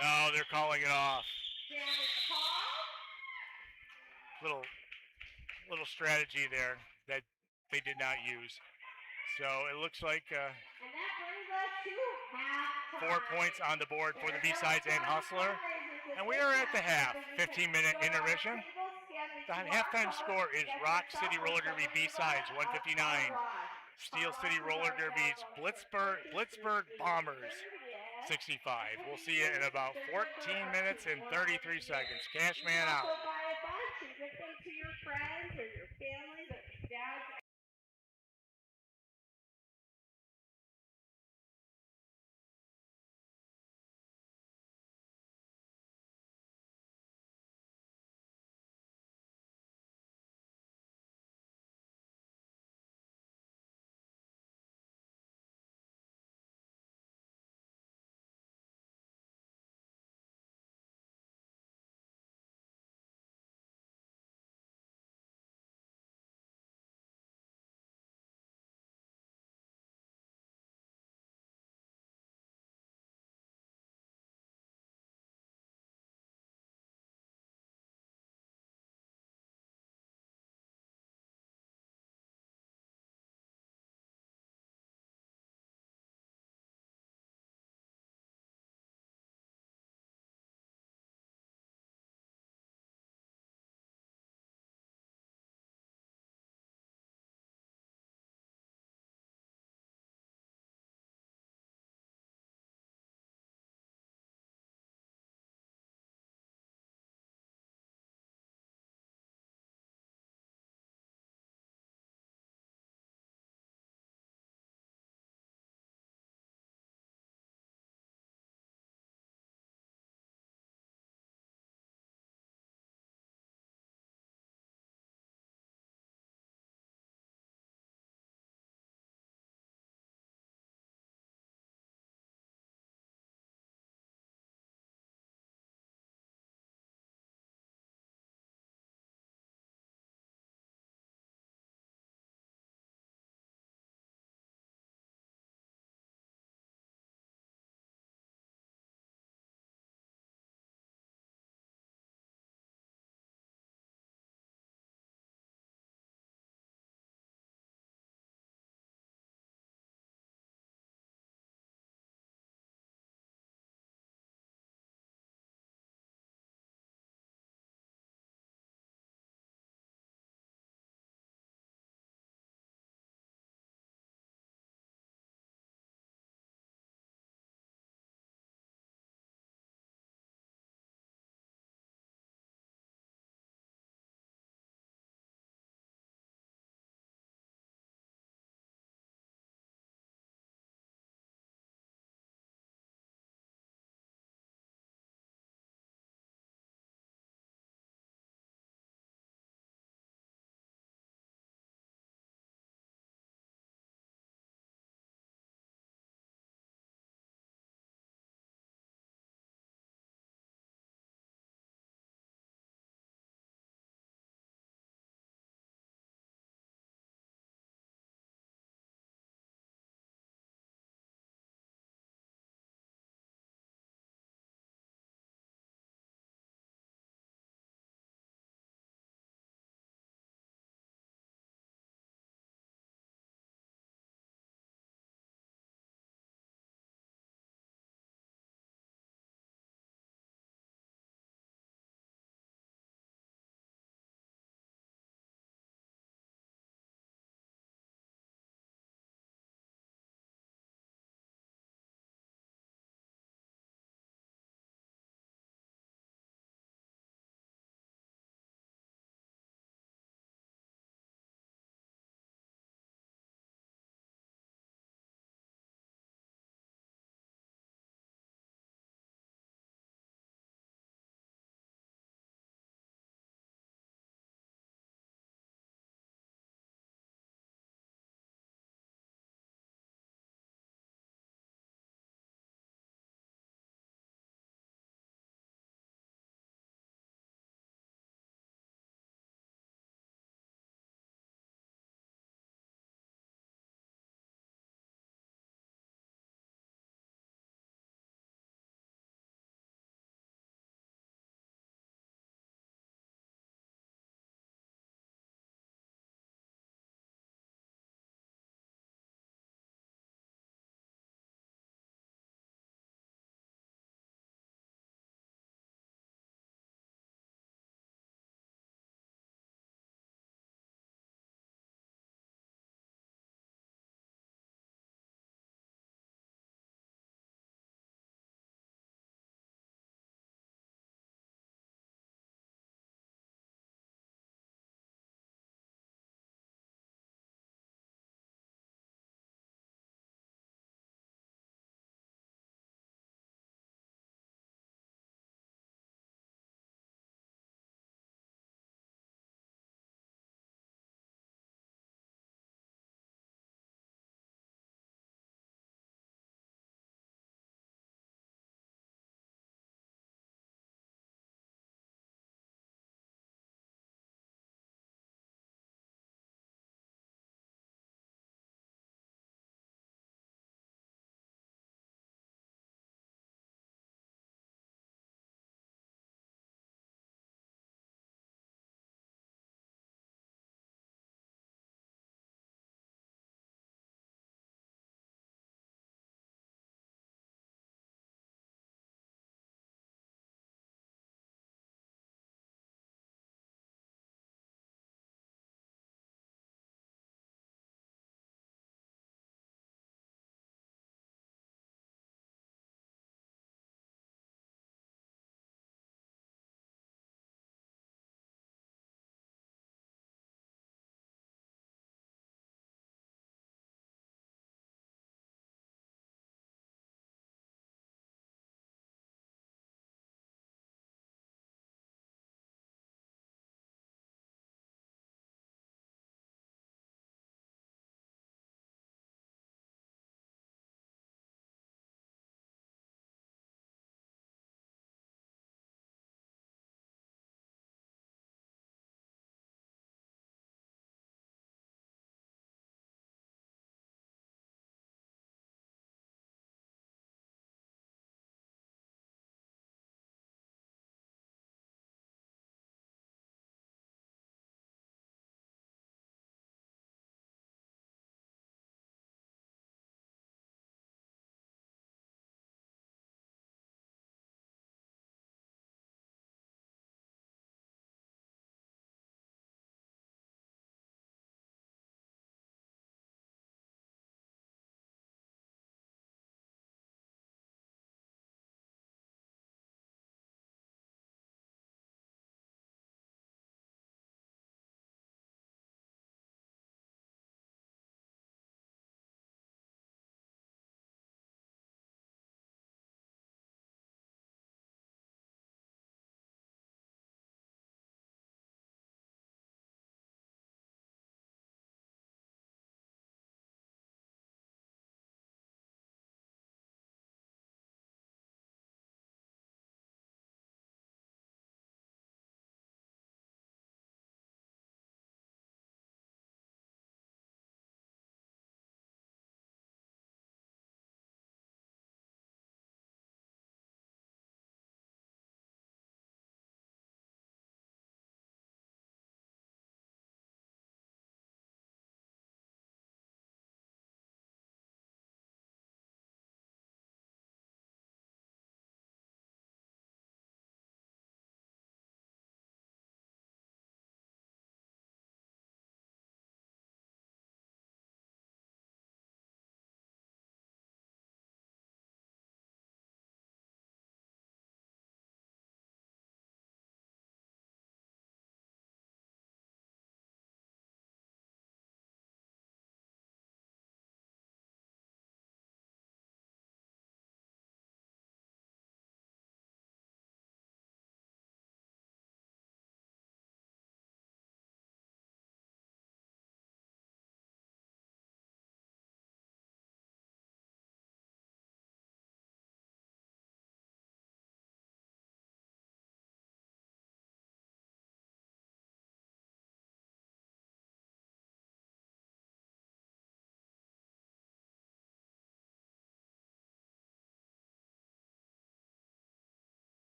S2: Oh, they're calling it off. Little strategy there that they did not use. So it looks like 4 points on the board for the B-sides and Hustler. And we are at the half, 15-minute intermission. The halftime score is Rock City Roller Derby B-sides 159. Steel City Roller Derby's Blitzburgh Bombers 65. We'll see you in about 14 minutes and 33 seconds. Cash
S1: You
S2: Man
S1: can
S2: out.
S1: also buy a bunch and give them to your friends or your family that dad's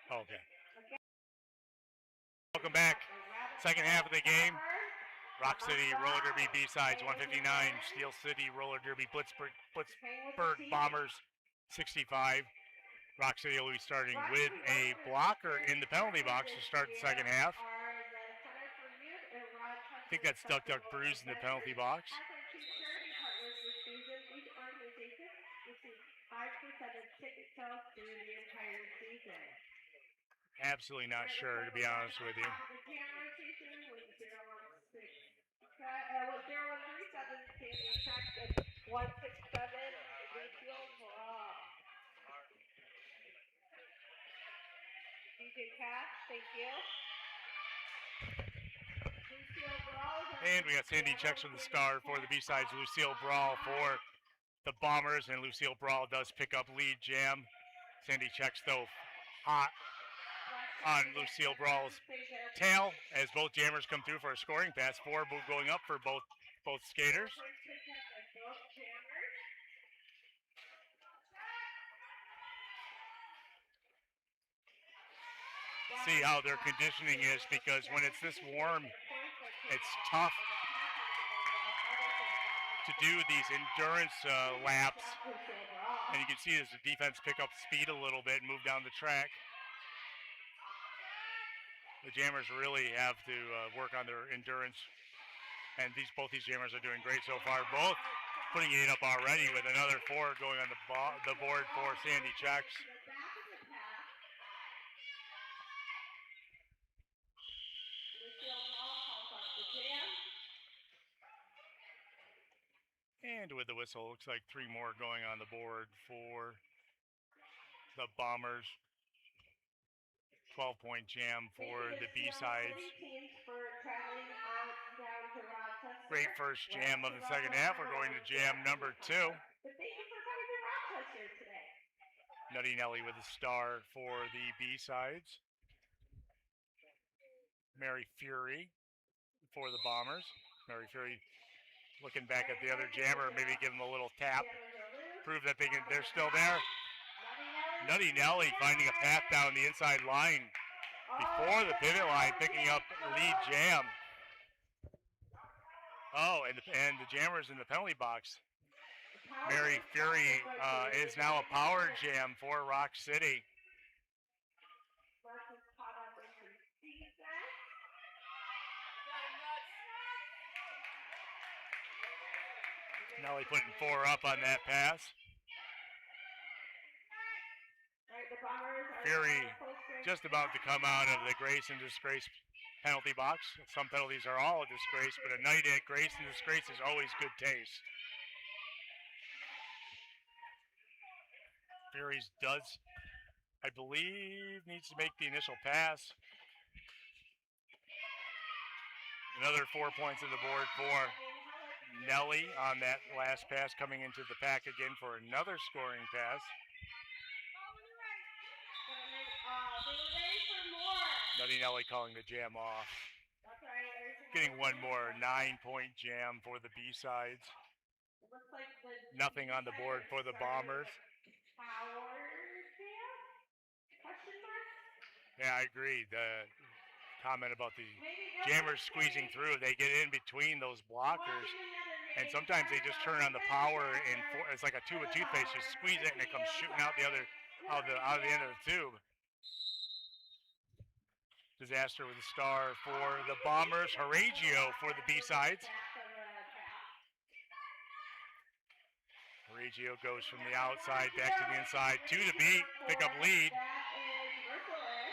S2: Okay. Welcome back. Second half of the game. Rock City Roller Derby B-Sides 159. Steel City Roller Derby Blitzburgh Bombers 65. Rock City will be starting with a blocker in the penalty box to start the second half. I think that's Duck Duck Brews in the penalty box.
S1: 5% of ticket sales through the entire season.
S2: Absolutely not sure, to be honest with you.
S1: The camera station was 013 Sandy Check and 167 Lucille Brawl. DJ Cash, thank you.
S2: And we got Sandy Checks with the star for the B-Sides, Lucille Brawl for the Bombers, and Lucille Brawl does pick up lead jam. Sandy Checks, though, hot on Lucille Brawl's tail as both jammers come through for a scoring pass. 4 going up for both skaters. See how their conditioning is, because when it's this warm, it's tough to do these endurance laps. And you can see as the defense pick up speed a little bit and move down the track. The jammers really have to work on their endurance. And both these jammers are doing great so far. Both putting 8 up already with another 4 going on the board for Sandy Checks. And with the whistle, looks like 3 more going on the board for the Bombers. 12-point jam for the B-Sides. Great first jam of the second half. We're going to jam number 2. Nutty Nelly with a star for the B-Sides. Mary Fury for the Bombers. Mary Fury looking back at the other jammer, maybe give them a little tap. Prove that they're still there. Nutty Nelly finding a path down the inside line before the pivot line, picking up lead jam. Oh, and the jammers in the penalty box. Mary Fury is now a power jam for Rock City. Nelly putting 4 up on that pass. Fury just about to come out of the grace and disgrace penalty box. Some penalties are all a disgrace, but a night at grace and disgrace is always good taste. Fury does, I believe, needs to make the initial pass. Another 4 points on the board for Nelly on that last pass, coming into the pack again for another scoring pass. Nutty Nelly calling the jam off. Getting one more 9-point jam for the B-Sides. Nothing on the board for the Bombers. Yeah, I agree. The comment about the jammers squeezing through, they get in between those blockers, and sometimes they just turn on the power, and it's like a tube of toothpaste. You squeeze it, and it comes shooting out out of the end of the tube. Disaster with a star for the Bombers. Horaggio for the B-Sides. Horaggio goes from the outside back to the inside. 2 to beat, pick up lead.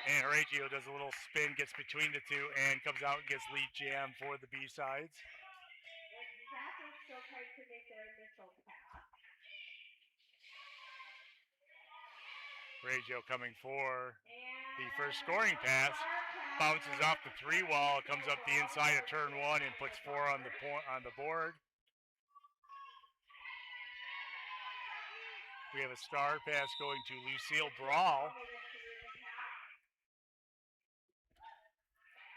S2: And Horaggio does a little spin, gets between the 2, and comes out and gets lead jam for the B-Sides. Horaggio coming for the first scoring pass. Bounces off the 3 wall, comes up the inside of turn 1 and puts 4 on the board. We have a star pass going to Lucille Brawl.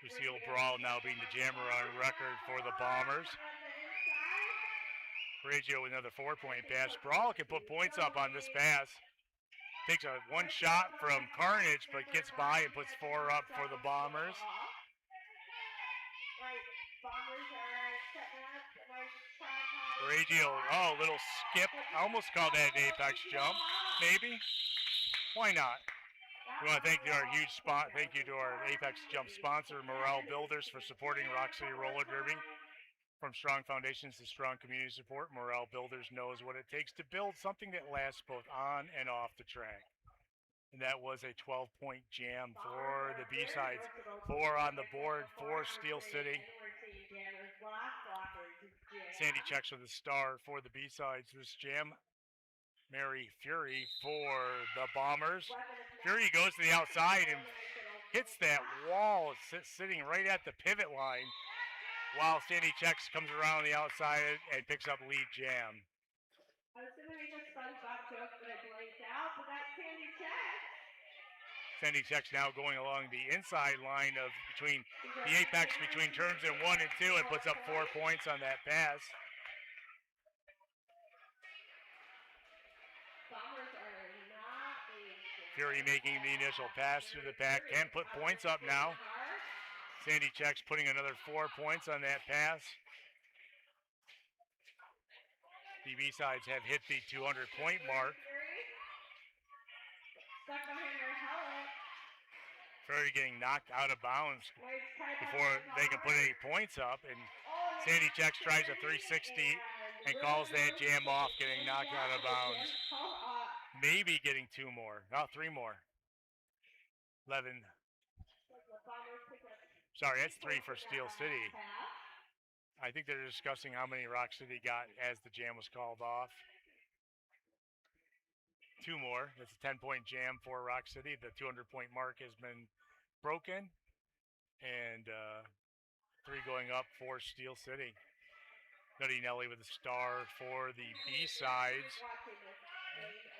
S2: Lucille Brawl now being the jammer on record for the Bombers. Horaggio with another 4-point pass. Brawl can put points up on this pass. takes a one shot from Carnage, but gets by and puts 4 up for the Bombers. Regio, little skip. I almost called that an apex jump. Maybe. Why not? We want to thank thank you to our Apex Jump sponsor, Morale Builders, for supporting Rock City Roller Derby. From strong foundations to strong community support, Morale Builders knows what it takes to build something that lasts both on and off the track. And that was a 12-point jam for the B-sides. 4 on the board for Steel City. Sandy checks with the star for the B-sides. This jam, Mary Fury for the Bombers. Fury goes to the outside and hits that wall, sitting right at the pivot line, while Sandy Checks comes around the outside and picks up lead jam.
S1: I was going to make a SpongeBob joke, but I blanked out, but that's Sandy Checks.
S2: Sandy Checks now going along the inside line of the apex between turns in 1 and 2 and puts up 4 points on that pass. Fury making the initial pass through the pack, can put points up now. Sandy Checks putting another 4 points on that pass. The B-sides have hit the 200-point mark. Fury getting knocked out of bounds before they can put any points up, and Sandy Checks tries a 360 and calls that jam off, getting knocked out of bounds. Maybe getting 2 more. No, 3 more. 11. Sorry, that's 3 for Steel City. I think they're discussing how many Rock City got as the jam was called off. 2 more. That's a 10-point jam for Rock City. The 200-point mark has been broken. And 3 going up for Steel City. Nutty Nelly with a star for the B-sides.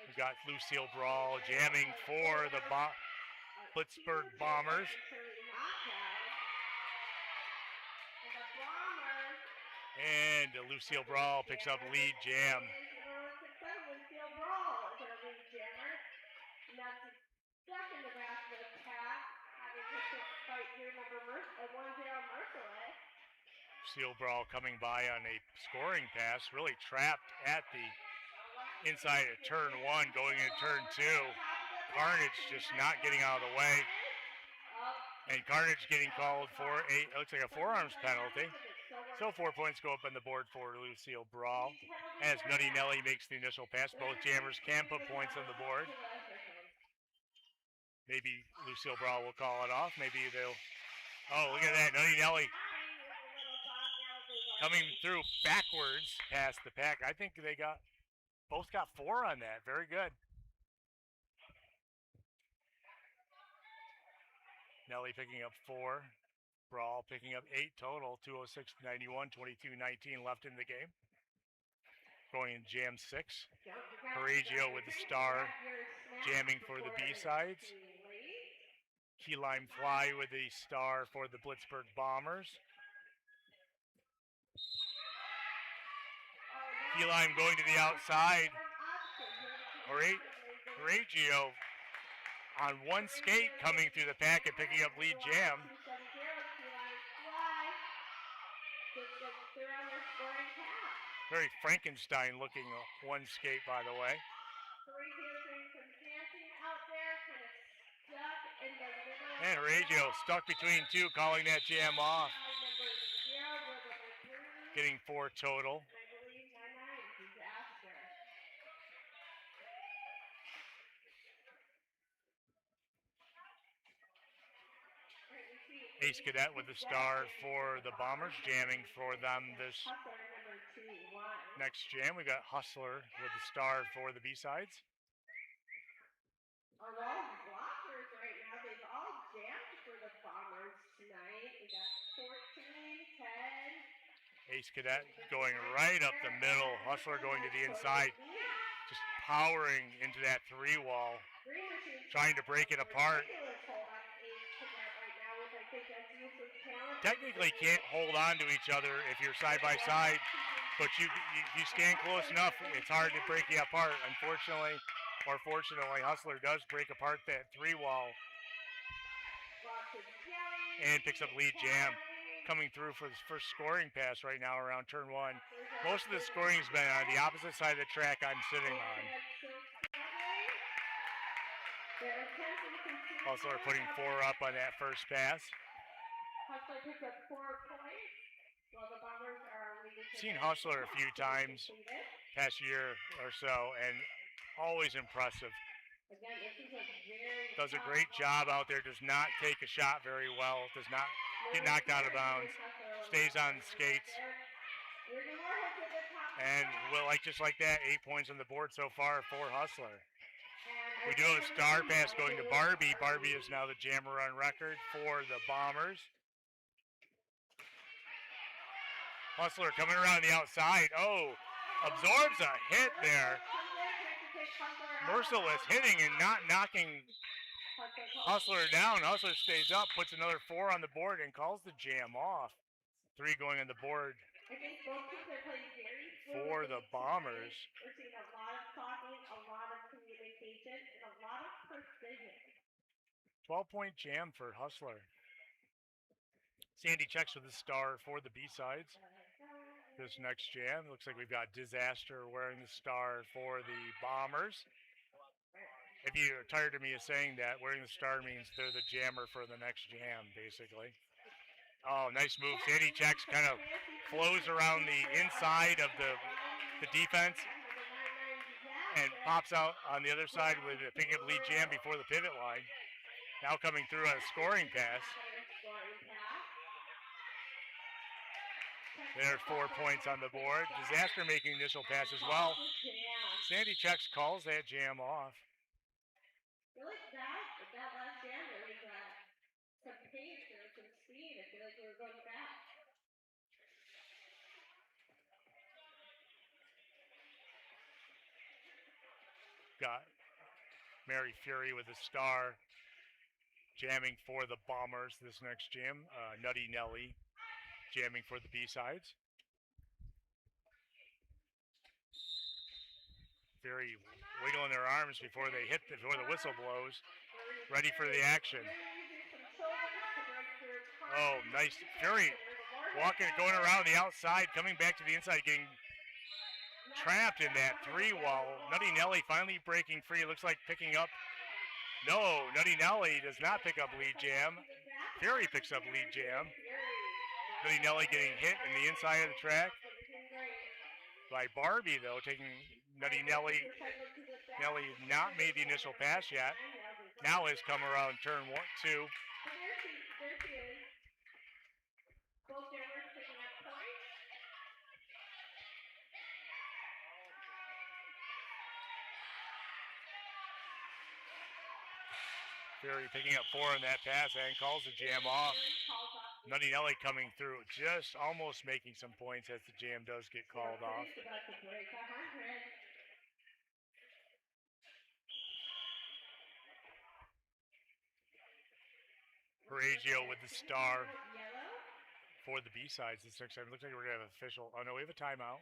S2: We've got Lucille Brawl jamming for the Blitzburgh Bombers. And Lucille Brawl picks up lead jam. Lucille Brawl coming by on a scoring pass, really trapped at the inside of turn 1, going into turn 2. Carnage just not getting out of the way. And Carnage getting called for it looks like a forearms penalty. So 4 points go up on the board for Lucille Brawl. As Nutty Nelly makes the initial pass, both jammers can put points on the board. Maybe Lucille Brawl will call it off. Maybe they'll... Oh, look at that. Nutty Nelly coming through backwards past the pack. I think they both got 4 on that. Very good. Nelly picking up 4. Brawl picking up 8 total. 206-91, 22-19 left in the game. Going in jam 6. Correggio with the star jamming for the B-sides. Key Lime Fly with the star for the Blitzburgh Bombers. Key Lime going to the outside. Correggio on one skate coming through the pack and picking up lead jam. Very Frankenstein looking one skate, by the way. And Correggio stuck between 2, calling that jam off. Getting 4 total. Ace Cadet with the star for the Bombers, jamming for them this next jam. We got Hustler with the star for the B-sides.
S1: Our all blockers right now, they've all jammed for the Bombers tonight. We got 14, 10.
S2: Ace Cadet going right up the middle. Hustler going to the inside. Just powering into that 3 wall. Trying to break it apart. Technically can't hold on to each other if you're side by side, but you stand close enough, it's hard to break you apart. Unfortunately, More fortunately, Hustler does break apart that 3-wall and picks up lead jam. Coming through for his first scoring pass right now around turn 1. Most of the scoring has been on the opposite side of the track I'm sitting on. Hustler putting 4 up on that first pass.
S1: Hustler picks up 4 points, while the Bombers are leading.
S2: Seen Hustler a few times past year or so, and always impressive.
S1: Again, this is a very
S2: does a great job out there. Does not take a shot very well. Does not get knocked out of bounds. Stays on skates. And just like that, 8 points on the board so far for Hustler. We do have a star pass going to Barbie. Barbie is now the jammer on record for the Bombers. Hustler coming around the outside. Oh, absorbs a hit there. Merciless hitting and not knocking Hustler down. Hustler stays up, puts another 4 on the board, and calls the jam off. 3 going on the board for the Bombers.
S1: We're seeing a lot of talking, a lot of communication, and a lot of precision.
S2: 12-point jam for Hustler. Sandy checks with the star for the B-sides. This next jam, looks like we've got Disaster wearing the star for the Bombers. If you're tired of me saying that, wearing the star means they're the jammer for the next jam, basically. Oh, nice move. Sandy checks, kind of flows around the inside of the defense and pops out on the other side with a picking up lead jam before the pivot line. Now coming through on a scoring pass. There's 4 points on the board. Disaster making initial pass as well. Sandy checks, calls that jam off.
S1: I feel like that last jam, there was some pace, there was some speed. I feel like we were going fast.
S2: Got Mary Fury with a star jamming for the Bombers this next jam. Nutty Nelly jamming for the B-sides. Fury wiggling their arms before the whistle blows. Ready for the action. Oh, nice. Fury going around the outside, coming back to the inside, getting trapped in that 3-wall. Nutty Nelly finally breaking free. Looks like picking up. No, Nutty Nelly does not pick up lead jam. Fury picks up lead jam. Nutty Nelly getting hit in the inside of the track by Barbie, though, taking Nutty Nelly. Nelly has not made the initial pass yet. Now has come around turn 2. Fury picking up 4 on that pass and calls the jam off. Nutty Nelly coming through, just almost making some points as the jam does get called off. Horacio with the star for the B-sides this next time. Looks like we're going to have official. Oh, no, we have a timeout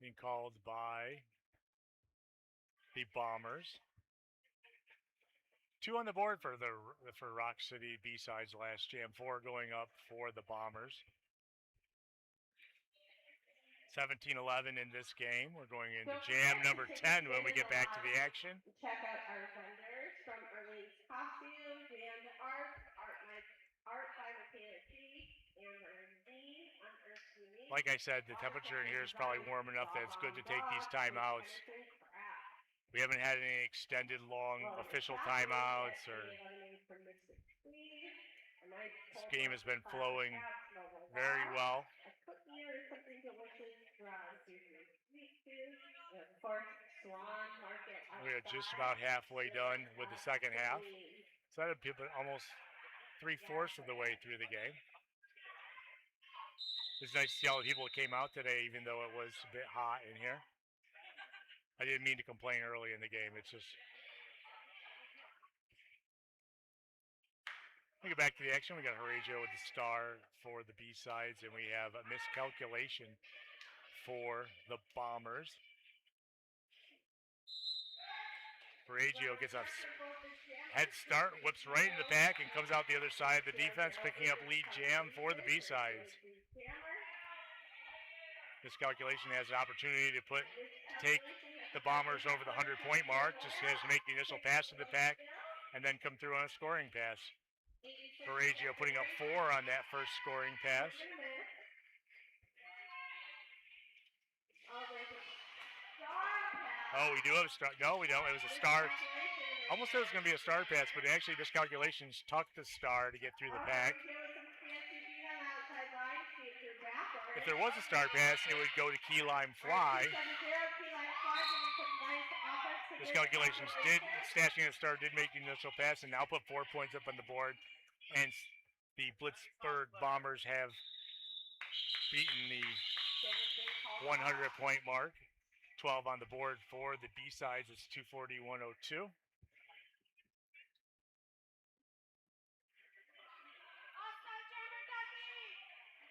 S2: being called by the Bombers. 2 on the board for Rock City B-sides last jam. 4 going up for the Bombers. 17-11 in this game. We're going into jam number 10 when we get back to the action.
S1: Check out our vendors from Early's Costumes and Art by Mechanic and R&D on Earth Unique.
S2: Like I said, the temperature in here is probably warm enough that it's good to take these timeouts. We haven't had any extended long official timeouts this game has been flowing very well. We are just about halfway done with the second half. So that'll be almost 3/4 of the way through the game. It's nice to see all the people that came out today, even though it was a bit hot in here. I didn't mean to complain early in the game. It's just... We get back to the action. We got Horacio with the star for the B-sides, and we have a miscalculation for the Bombers. Reggio gets a head start, whips right in the pack, and comes out the other side of the defense, picking up lead jam for the B-sides. This calculation has an opportunity to take the Bombers over the 100-point mark, just has to make the initial pass to the pack, and then come through on a scoring pass. Reggio putting up 4 on that first scoring pass. Oh, we do have a star. No, we don't. It was a star. Almost said it was going to be a star pass, but actually this calculations tucked the star to get through the pack. If there was a star pass, it would go to key line fly. This calculations stashing a star did make the initial pass and now put 4 points up on the board. And the Blitzburgh Bombers have beaten the 100-point mark. 12 on the board for the B-sides. It's 240-102.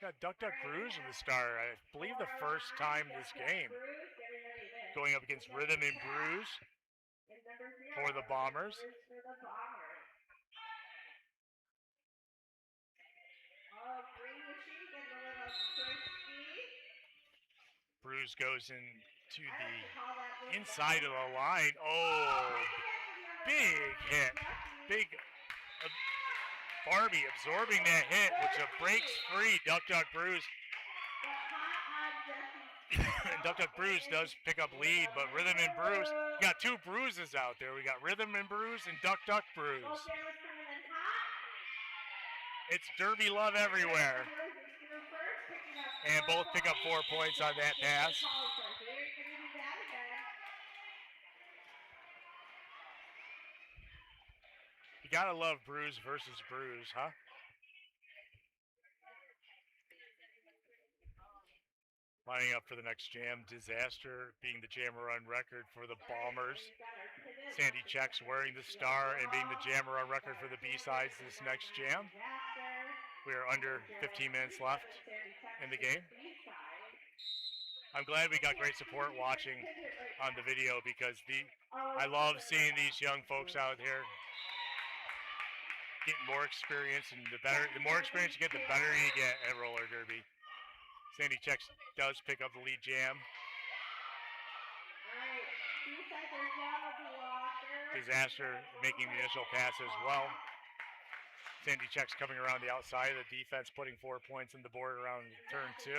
S2: Got Duck Duck Brews in the star. I believe the first time this game. Going up against Rhythm and Brews for the Bombers. Brews goes into the inside of the line. Oh, big hit. Big Barbie absorbing that hit, which breaks free Duck Duck Brews. And Duck Duck Brews does pick up lead, but Rhythm and Brews, we got 2 bruises out there. We got Rhythm and Brews and Duck Duck Brews. It's Derby love everywhere. And both pick up 4 points on that pass. You gotta love Brews versus Brews, huh? Lining up for the next jam, Disaster being the jammer on record for the Bombers. Sandy Checks wearing the star and being the jammer on record for the B-sides this next jam. We are under 15 minutes left in the game. I'm glad we got great support watching on the video because I love seeing these young folks out here getting more experience, and the more experience you get, the better you get at roller derby. Sandy Checks does pick up the lead jam. Disaster making the initial pass as well. Sandy Checks coming around the outside of the defense, putting 4 points in the board around turn 2.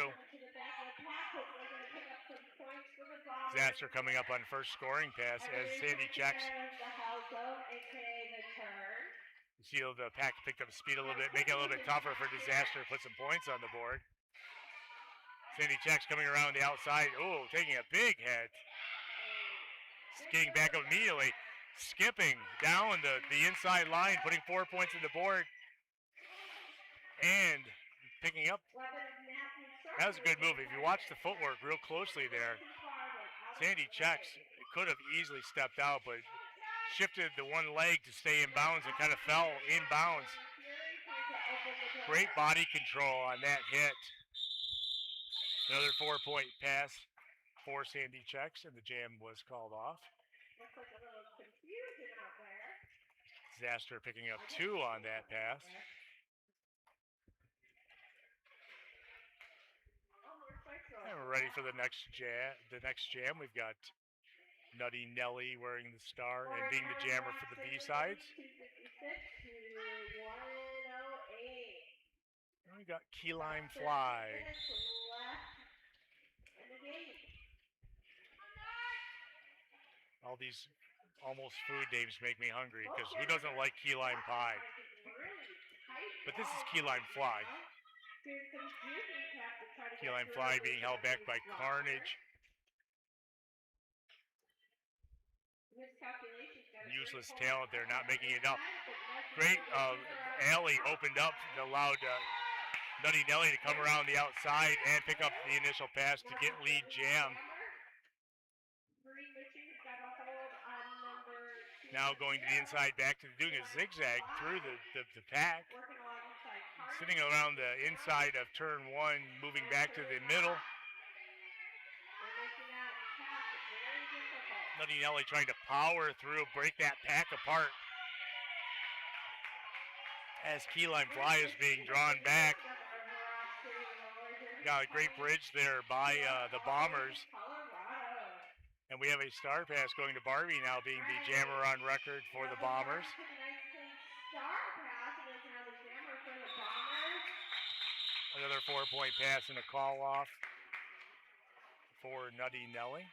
S2: Disaster coming up on first scoring pass as Sandy Checks. You see the pack picked up speed a little bit, making it a little bit tougher for Disaster to put some points on the board. Sandy Checks coming around the outside. Oh, taking a big hit. Skating back up immediately. Skipping down the inside line, putting 4 points on the board. And picking up. That was a good move. If you watch the footwork real closely there, Sandy Checks could have easily stepped out, but shifted the one leg to stay in bounds and kind of fell in bounds. Great body control on that hit. Another 4-point pass for Sandy Checks, and the jam was called off.
S1: Looks like a little confusion out there.
S2: Disaster picking up 2 on that pass. And we're ready for the next jam. We've got Nutty Nelly wearing the star and being the jammer for the B-sides. And we got Key Lime Fly. All these almost food names make me hungry because who doesn't like key lime pie? But this is Key Lime Fly. Key Lime Fly being held back by Carnage. Useless talent there, not making it up. Great alley opened up and allowed Nutty Nelly to come around the outside and pick up the initial pass to get lead jam. Now going to the inside, back to doing a zigzag through the pack. Sitting around the inside of turn 1, moving back to the middle. Nuttinelli trying to power through, break that pack apart. As Keyline Fly is being drawn back. Got a great bridge there by the Bombers. And we have a star pass going to Barbie now, being the jammer on record for the Bombers. Another 4-point pass and a call off for Nuttinelli.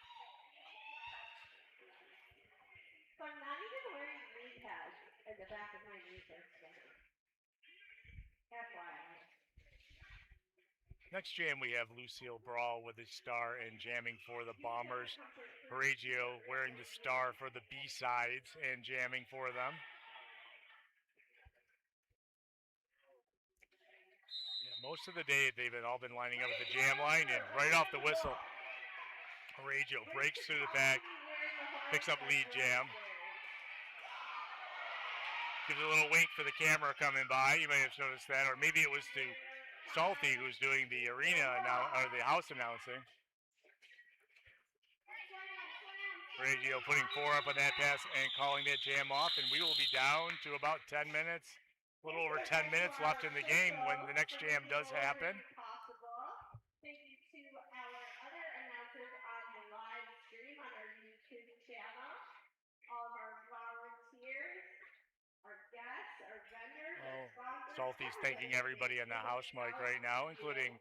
S1: So I'm not even wearing knee pads at the back of my knees are together. FYI.
S2: Next jam we have Lucille Brawl with a star and jamming for the Bombers. Reggio wearing the star for the B-sides and jamming for them. Yeah, most of the day they've all been lining up at the jam line, and right off the whistle, Reggio breaks through the back, picks up lead jam. Gives a little wink for the camera coming by. You may have noticed that, or maybe it was to Salty, who's doing the arena now, or the house announcing. Reggio putting 4 up on that pass and calling that jam off, and we will be down to about 10 minutes, a little over 10 minutes left in the game when the next jam does happen.
S1: Thank you to our other announcers on the live stream on our YouTube channel, all of our volunteers, our guests, our vendors, our sponsors.
S2: Salty's thanking everybody on the house mic right now, including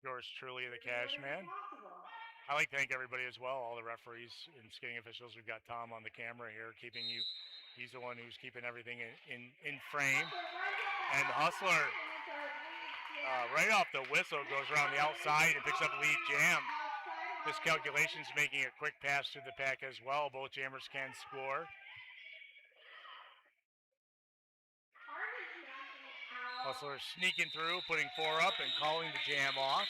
S2: yours truly, the Cash Man. I like to thank everybody as well, all the referees and skating officials. We've got Tom on the camera here, keeping you. He's the one who's keeping everything in frame. And the Hustler, right off the whistle, goes around the outside and picks up lead jam. This calculation's making a quick pass through the pack as well. Both jammers can score. Hustler sneaking through, putting 4 up and calling the jam off.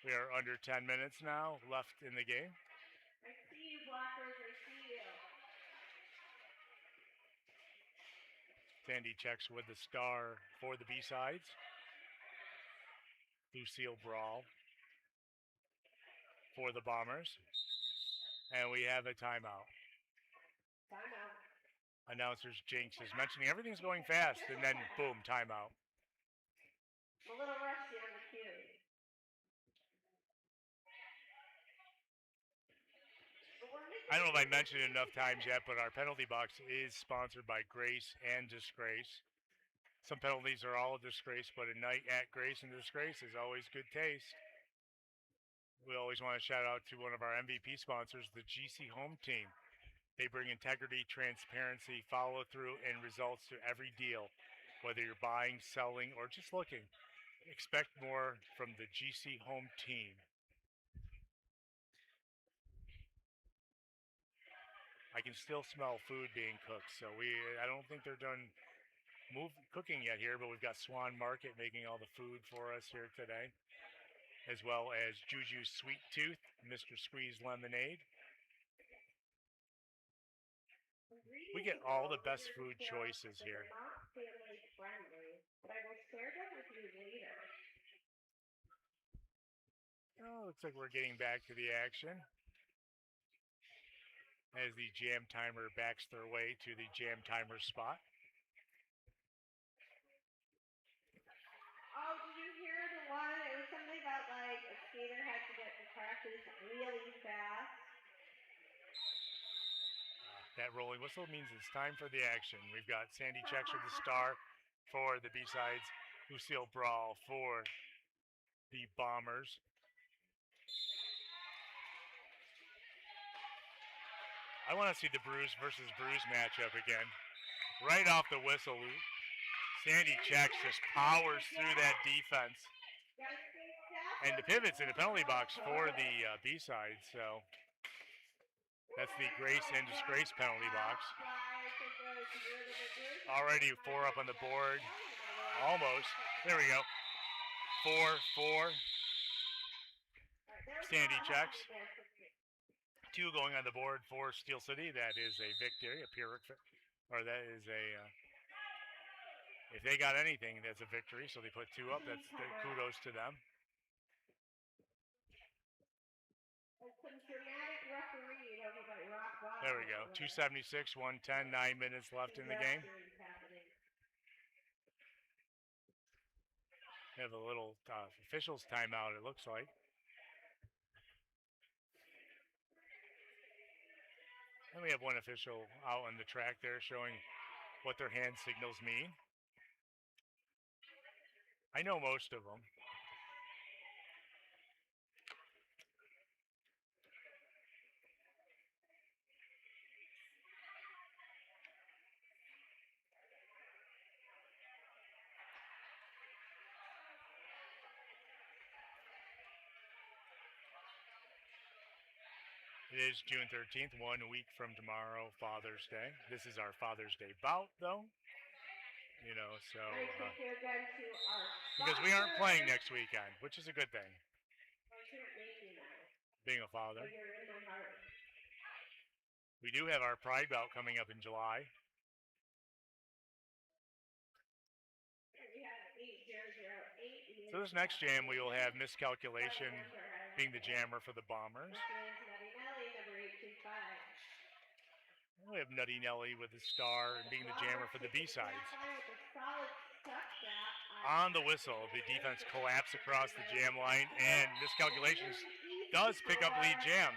S2: We are under 10 minutes now left in the game.
S1: I see you, Blockers. I see you.
S2: Sandy checks with the star for the B-sides. Lucille Brawl for the Bombers. And we have a timeout.
S1: Timeout.
S2: Announcers Jinx is mentioning everything's going fast, and then boom, timeout.
S1: I'm a little rusty on the cue.
S2: I don't know if I mentioned it enough times yet, but our penalty box is sponsored by Grace and Disgrace. Some penalties are all a disgrace, but a night at Grace and Disgrace is always good taste. We always want to shout out to one of our MVP sponsors, the GC Home Team. They bring integrity, transparency, follow-through, and results to every deal, whether you're buying, selling, or just looking. Expect more from the GC Home Team. I can still smell food being cooked, so I don't think they're done cooking yet here, but we've got Swan Market making all the food for us here today, as well as Juju's Sweet Tooth, Mr. Squeeze Lemonade. We get all the best food choices here.
S1: Not family friendly, but I will share them with you later.
S2: Oh, looks like we're getting back to the action as the jam timer backs their way to the jam timer spot.
S1: Oh, did you hear the one? It was something about like a skater had to get to practice really fast.
S2: That rolling whistle means it's time for the action. We've got Sandy checks with the star for the B-sides, Lucille Brawl for the Bombers. I want to see the Bruise versus Bruise matchup again. Right off the whistle, Sandy checks just powers through that defense. And the pivot's in the penalty box for the B-side, so that's the Grace and Disgrace penalty box. Already 4 up on the board. Almost. There we go. 4-4. Sandy checks. 2 going on the board for Steel City. That is a victory, a Pyrrhic, or that is a, if they got anything, that's a victory. So they put 2 up. That's the kudos to them. There we go. 276, 110, 9 minutes left in the game. We have a little officials timeout, it looks like. And we have one official out on the track there showing what their hand signals mean. I know most of them. It is June 13th, 1 week from tomorrow, Father's Day. This is our Father's Day bout, though. You know, so because we aren't playing next weekend, which is a good thing. Being a father. We do have our Pride bout coming up in July. So this next jam, we will have Miscalculation being the jammer for the Bombers. We have Nutty Nelly with the star and being the jammer for the B-sides. On the whistle, the defense collapse across the jam line, and Miscalculations does pick up lead jam.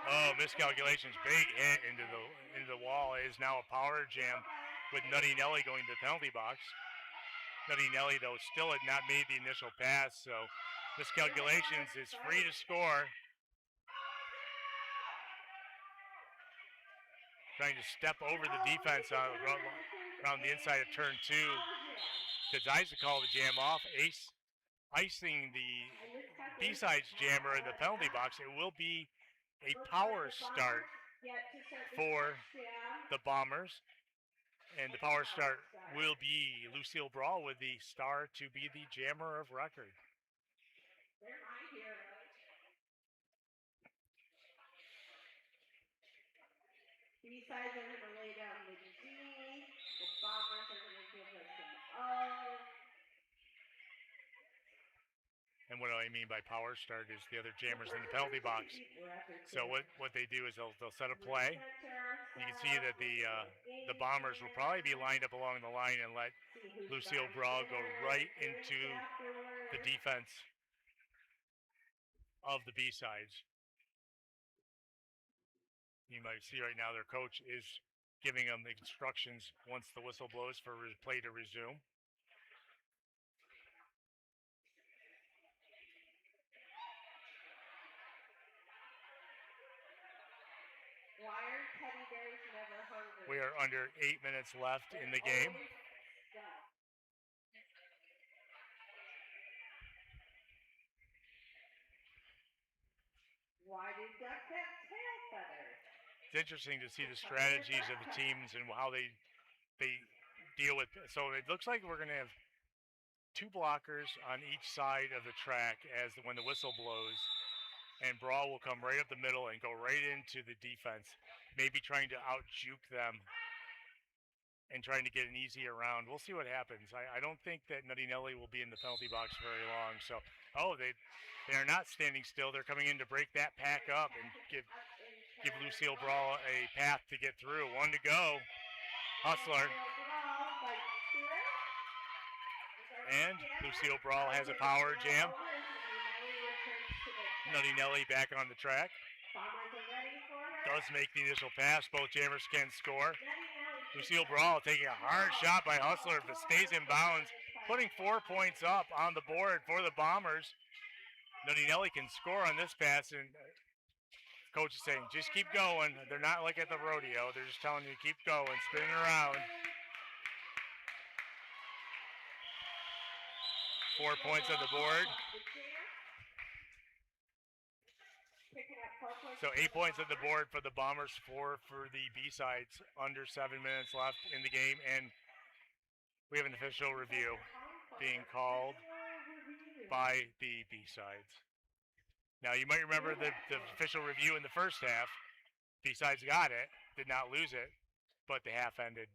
S2: Oh, Miscalculations, big hit into the wall. It is now a power jam with Nutty Nelly going to the penalty box. Nutty Nelly, though, still had not made the initial pass, so Miscalculations is free to score. Trying to step over the defense around the inside of turn 2. Decides to call the jam off. Icing the B-sides jammer in the penalty box. It will be a power start for the Bombers. And the power start will be Lucille Brawl with the star to be the jammer of record.
S1: B-sides are going to lay down the G. The Bombers are going to give us some O.
S2: And what I mean by power start is the other jammers in the penalty box. So what they do is they'll set a play. You can see that the Bombers will probably be lined up along the line and let Lucille Brawl go right into the defense of the B-sides. You might see right now their coach is giving them the instructions once the whistle blows for play to resume. We are under 8 minutes left in the game.
S1: Why did ducks have tail feathers?
S2: It's interesting to see the strategies of the teams and how they deal with it. So it looks like we're going to have 2 blockers on each side of the track when the whistle blows. And Brawl will come right up the middle and go right into the defense, maybe trying to out-juke them and trying to get an easy around. We'll see what happens. I don't think that Nutty Nelly will be in the penalty box very long. So, they are not standing still. They're coming in to break that pack up and give Lucille Brawl a path to get through. 1 to go. Hustler. And Lucille Brawl has a power jam. Nutty Nelly back on the track. Does make the initial pass. Both jammers can score. Lucille Brawl taking a hard shot by Hustler, but stays in bounds, putting 4 points up on the board for the Bombers. Nutty Nelly can score on this pass, and coach is saying, just keep going. They're not like at the rodeo. They're just telling you, keep going, spinning around. 4 points on the board. So 8 points on the board for the Bombers, 4 for the B-sides, under 7 minutes left in the game, and we have an official review being called by the B-sides. Now, you might remember the official review in the first half. B-sides got it, did not lose it, but the half ended.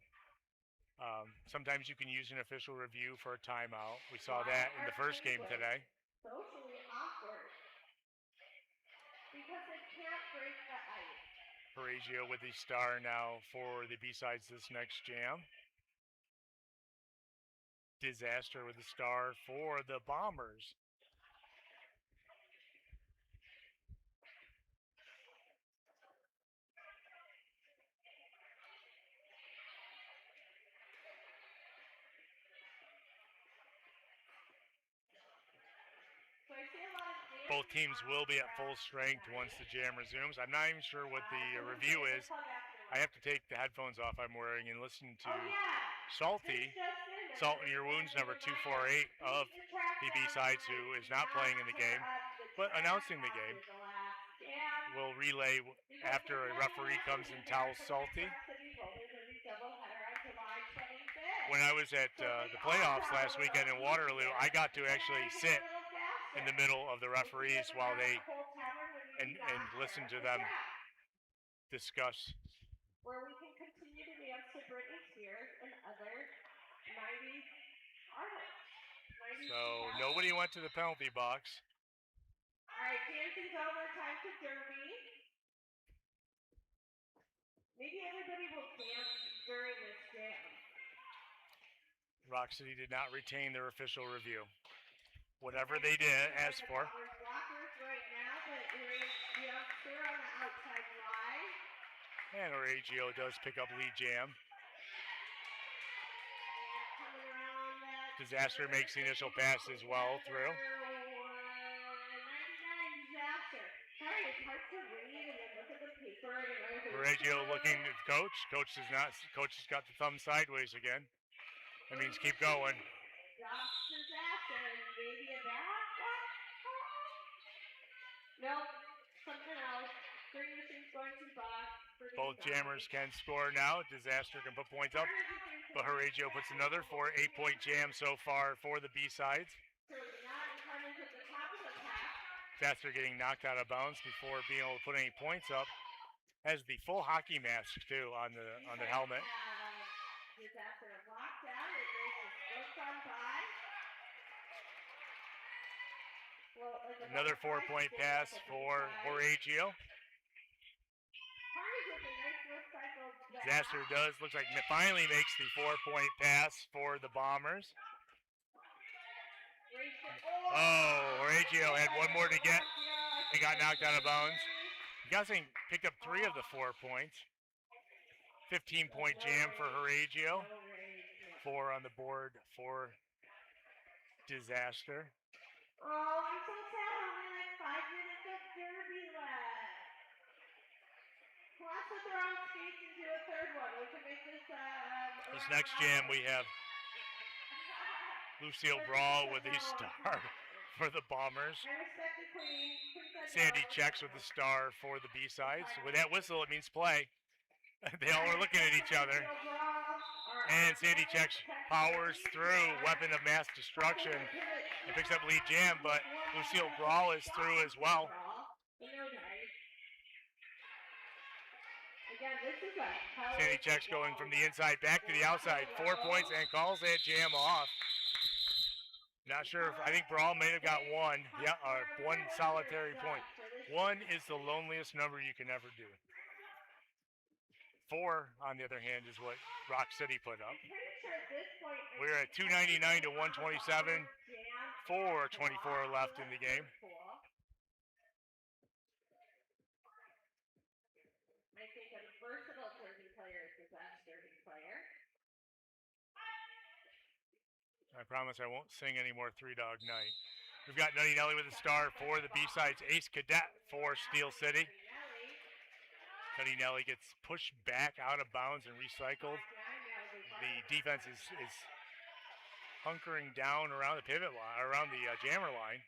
S2: Sometimes you can use an official review for a timeout. We saw that in the first game today.
S1: socially awkward because they can't break the ice.
S2: Horatio with the star now for the B-sides this next jam. Disaster with the star for the Bombers. Both teams will be at full strength once the jam resumes. I'm not even sure what the review is. I have to take the headphones off I'm wearing and listen to Salty, Salt in Your Wounds, number 248 of the B-sides, who is not playing in the game, but announcing the game. Will relay after a referee comes and towels Salty. When I was at the playoffs last weekend in Waterloo, I got to actually sit in the middle of the referees while they and listen to them discuss.
S1: Where we can continue to dance to Britney Spears and other 90s artists.
S2: So nobody went to the penalty box.
S1: All right, dancing's over. Time for Derby. Maybe everybody will dance during this jam.
S2: Rock City did not retain their official review. Whatever they did ask for.
S1: Blockers right now, but youngster on the outside line.
S2: And Horatio does pick up lead jam. Disaster makes the initial pass as well through.
S1: 99 Disaster. Sorry, it's hard to read and then look at the paper.
S2: Horatio looking at coach. Coach has got the thumb sideways again. That means keep going.
S1: Disaster and maybe a back. Nope, something else. Green machine's going to box.
S2: Both jammers can score now. Disaster can put points up, but Horatio puts another 8-point jam so far for the B-sides. Disaster getting knocked out of bounds before being able to put any points up. Has the full hockey mask too on the helmet.
S1: Disaster locked out and looks on by.
S2: Another 4-point pass for Horatio. Disaster looks like finally makes the 4-point pass for the Bombers. Oh, Horatio had one more to get. He got knocked out of bounds. Guessing picked up 3 of the 4 points. 15-point jam for Horatio. 4 on the board for Disaster.
S1: Oh, I'm so sad. Only like 5 minutes of Derby left. Plus, with their own skates into a third one, we can make this.
S2: This next jam we have Lucille Brawl with the star for the Bombers.
S1: I respect the queen.
S2: Sandy checks with the star for the B-sides. With that whistle, it means play. They all were looking at each other. And Sandy checks powers through Weapon of Mass Destruction and picks up lead jam, but Lucille Brawl is through as well. Sandy checks going from the inside back to the outside. 4 points and calls that jam off. Not sure I think Brawl may have got 1. Yeah, or 1 solitary point. 1 is the loneliest number you can ever do. 4, on the other hand, is what Rock City put up. We're at 299 to 127. 4:24 left in the game.
S1: I think a versatile Derby player is the best Derby player.
S2: I promise I won't sing any more Three Dog Night. We've got Nutty Nelly with a star for the B-sides. Ace Cadet for Steel City. Nutty Nelly gets pushed back out of bounds and recycled. The defense is hunkering down around the pivot line, around the jammer line.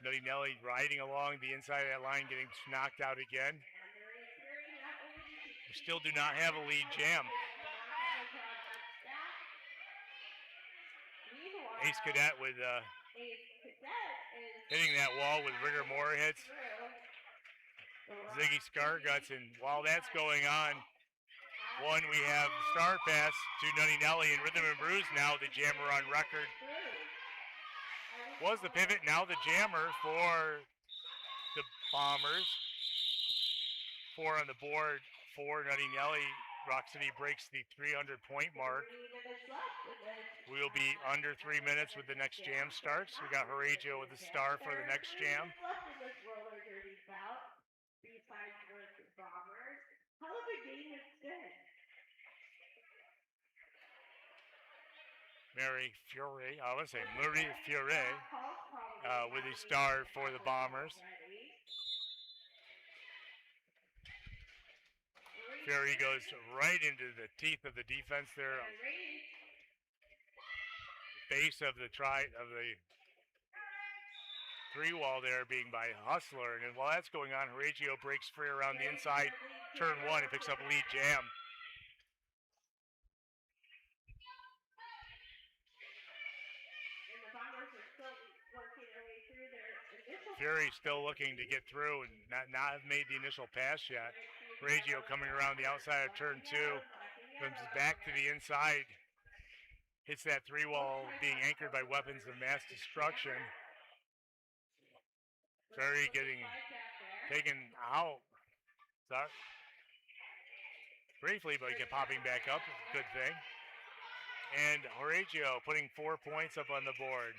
S2: Nutty Nelly riding along the inside of that line, getting knocked out again. We still do not have a lead jam. Ace Cadet with hitting that wall with rigor mortar hits. Ziggy Scarguts, and while that's going on, we have star pass to Nutty Nelly and Rhythm and Brews now, the jammer on record was the pivot, now the jammer for the Bombers. 4 on the board for Nuttinelli. Rock City breaks the 300-point mark. We'll be under 3 minutes with the next jam starts. We got Horatio with the star for the next jam. Mary Fiore, I would say Marie Fiore with the star for the Bombers. Fiore goes right into the teeth of the defense there. Base of the three wall there being by Hustler. And while that's going on, Horatio breaks free around the inside, turn 1, and picks up lead jam. Fury still looking to get through and not have made the initial pass yet. Horatio coming around the outside of turn 2, comes back to the inside, hits that 3 wall being anchored by weapons of mass destruction. Fury getting taken out. Sorry. Briefly, but he kept popping back up. Good thing. And Horatio putting 4 points up on the board.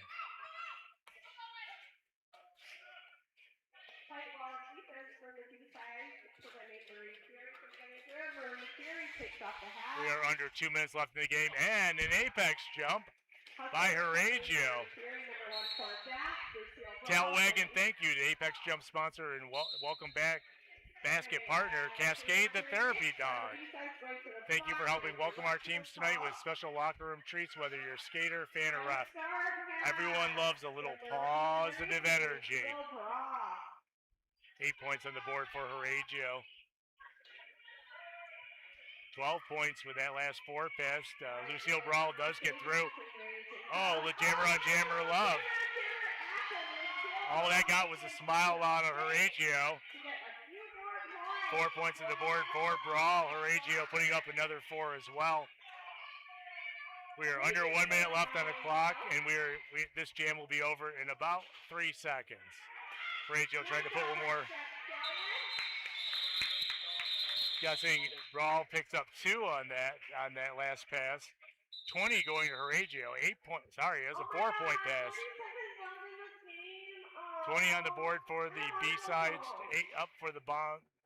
S2: We are under 2 minutes left in the game, and an apex jump by Horatio. Talwagon, thank you to Apex Jump sponsor and welcome back basket partner, Cascade the Therapy Dog. Thank you for helping welcome our teams tonight with special locker room treats, whether you're a skater, fan, or ref. Everyone loves a little positive energy. 8 points on the board for Horatio. 12 points with that last 4 pass. Lucille Brawl does get through. Oh, the jammer on jammer love. All that got was a smile out of Horatio. 4 points on the board for Brawl. Horatio putting up another 4 as well. We are under 1 minute left on the clock, and this jam will be over in about 3 seconds. Horatio trying to put one more. Guessing Brawl picks up 2 on that last pass. 20 going to Horatio. 8 points. Sorry, it was a 4-point pass. 20 on the board for the B-sides. 8 up for the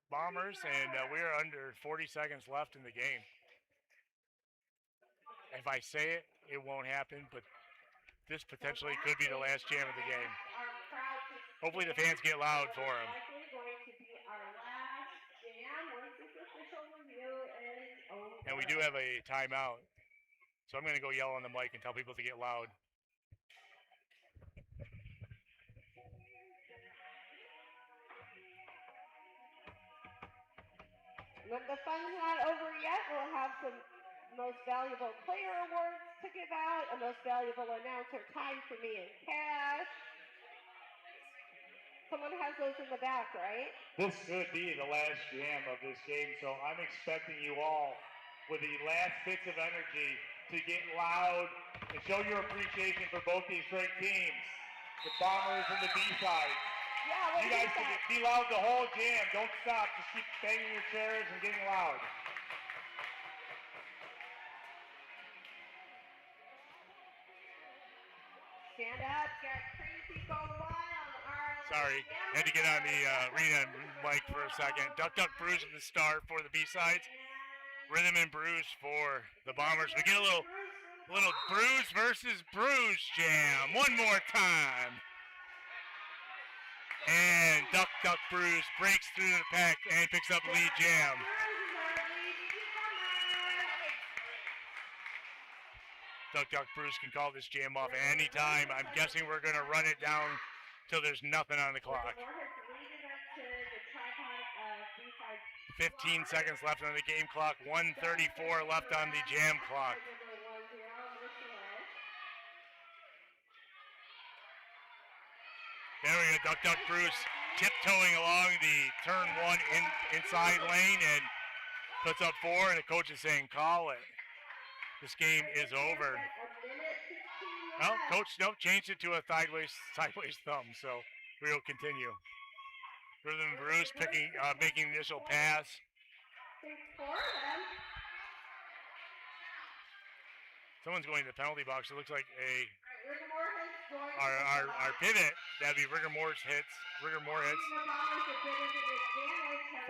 S2: Bombers, and we are under 40 seconds left in the game. If I say it, it won't happen, but this potentially could be the last jam of the game. Hopefully the fans get loud for him. And we do have a timeout, so I'm going to go yell on the mic and tell people to get loud.
S1: When the fun's not over yet, we'll have some most valuable player awards to give out, a most valuable announcer time for me and Cash. Someone has those in the back, right?
S3: This could be the last jam of this game, so I'm expecting you all with the last bits of energy to get loud and show your appreciation for both these great teams, the Bombers and the B-side.
S1: Yeah,
S3: you guys can be loud the whole jam. Don't stop. Just keep banging your chairs and getting loud.
S1: Stand up, get crazy, go wild.
S2: Sorry, had to get on the arena mic for a second. Duck Duck Brews is the star for the B-sides. Rhythm and Brews for the Bombers. We get a little Brews versus Brews jam. One more time. And Duck Duck Brews breaks through the pack and picks up lead jam. Duck Duck Brews can call this jam off anytime. I'm guessing we're going to run it down till there's nothing on the clock. 15 seconds left on the game clock. 1:34 left on the jam clock. There we go, Duck Duck Bruce tiptoeing along the turn 1 inside lane and puts up 4, and the coach is saying, call it. This game is over. No,
S1: ahead.
S2: coach, no, changed it to a sideways thumb, so we will continue. Rhythm and Bruce making the initial pass.
S1: There's 4 of them.
S2: Someone's going to the penalty box. It looks like
S1: Rigor Morris going to
S2: our pivot. That'd be Rigor Moore's hits. Rigor Moore hits.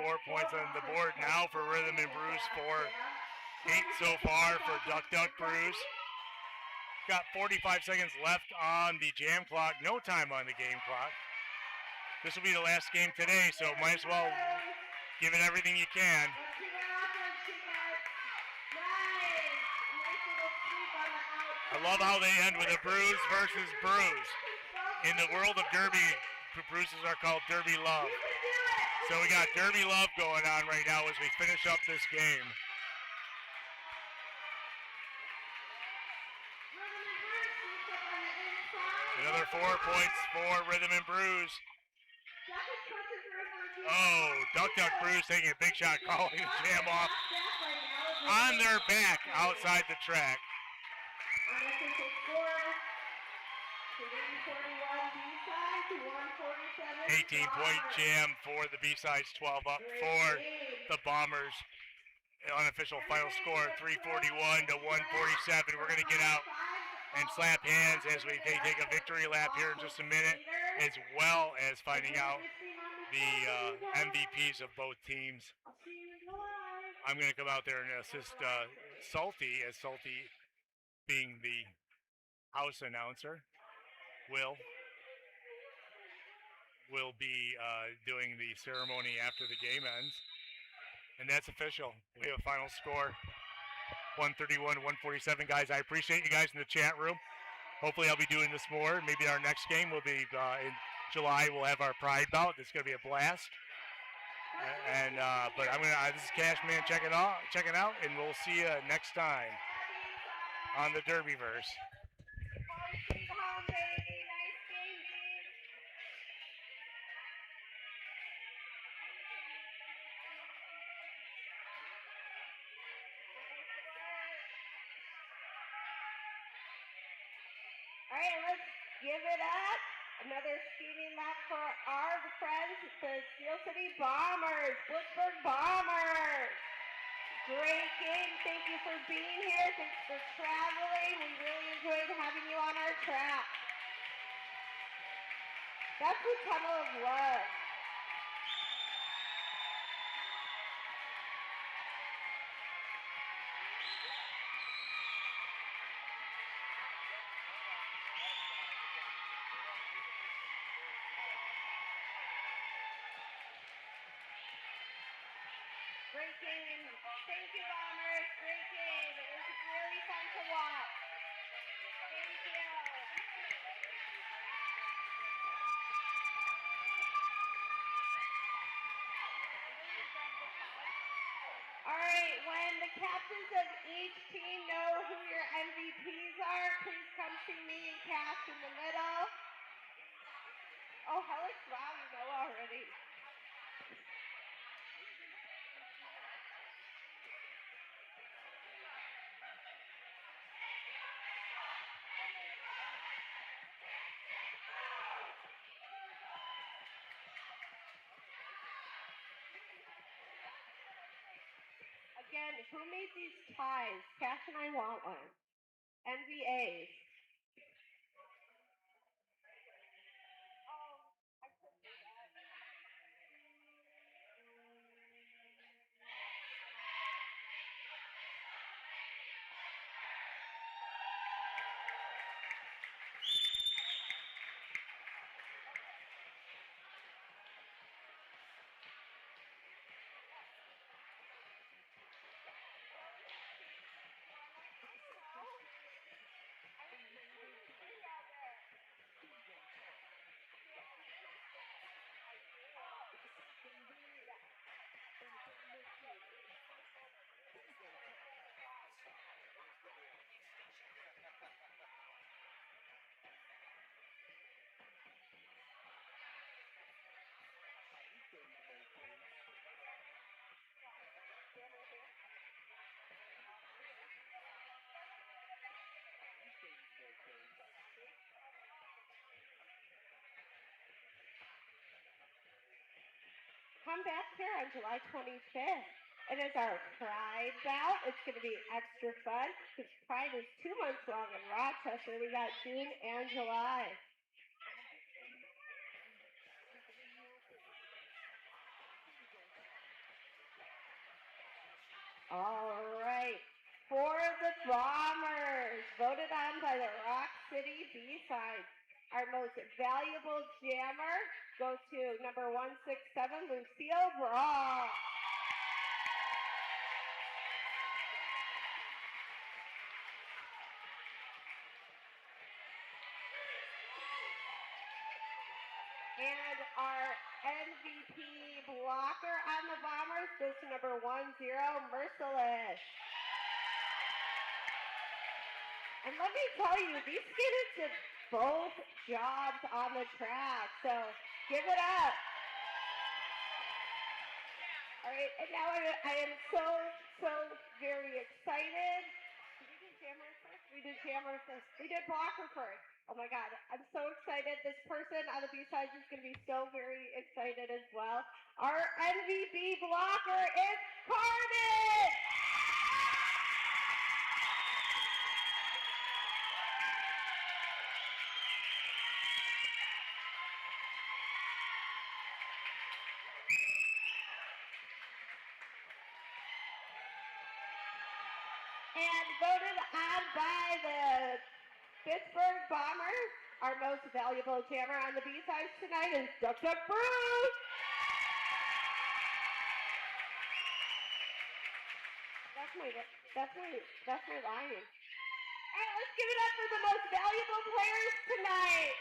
S2: 4 points on the board now for Rhythm and Bruce. 8 so far for Duck Bruce. Got 45 seconds left on the jam clock. No time on the game clock. This will be the last game today, so might as well give it everything you can. I love how they end with a bruise versus bruise. In the world of Derby, bruises are called Derby Love. So we got Derby Love going on right now as we finish up this game. Another 4 points for Rhythm and Bruce. Oh, Duck Bruce taking a big shot, calling the jam off on their back outside the track. 18-point jam for the B-sides, 12 up for the Bombers. Unofficial final score, 341 to 147. We're going to get out and slap hands as we take a victory lap here in just a minute, as well as finding out the MVPs of both teams. I'm going to come out there and assist Salty, as Salty, being the house announcer, will be doing the ceremony after the game ends. And that's official. We have a final score, 131-147. Guys, I appreciate you guys in the chat room. Hopefully I'll be doing this more. Maybe our next game will be in July. We'll have our Pride bout. It's going to be a blast. But this is Cashman checking out, and we'll see you next time on the Derbyverse.
S1: All right, let's give it up. Another speeding lap for our friends, the Steel City Bombers, Blitzburgh Bombers. Great game. Thank you for being here. Thanks for traveling. We really enjoyed having you on our track. That's the tunnel of love. Great game. Thank you, Bombers. Great game. It was really fun to watch. Thank you. All right, when the captains of each team know who your MVPs are, please come see me and Cass in the middle. Oh, Helix, wow, you know already. Again, who made these ties? Cass and I want one. NVAs. come back here on July 25th. And as our Pride bout, it's going to be extra fun because Pride is 2 months long in Rochester. We got June and July. All right. For the Bombers, voted on by the Rock City B-Sides. Our most valuable jammer goes to number 167, Lucille Brawl. And our MVP blocker on the Bombers goes to number 10, Merciless. And let me tell you, these students did both jobs on the track, so give it up. All right, and now I am so very excited. Did we do jammer first? We did jammer first. We did blocker first. Oh my God, I'm so excited. This person on the B-sides is going to be so very excited as well. Our MVP blocker is Carmen! And voted on by the Blitzburgh Bombers, our most valuable jammer on the B-sides tonight is Duck Bruce. That's my line. All right, let's give it up for the most valuable players tonight.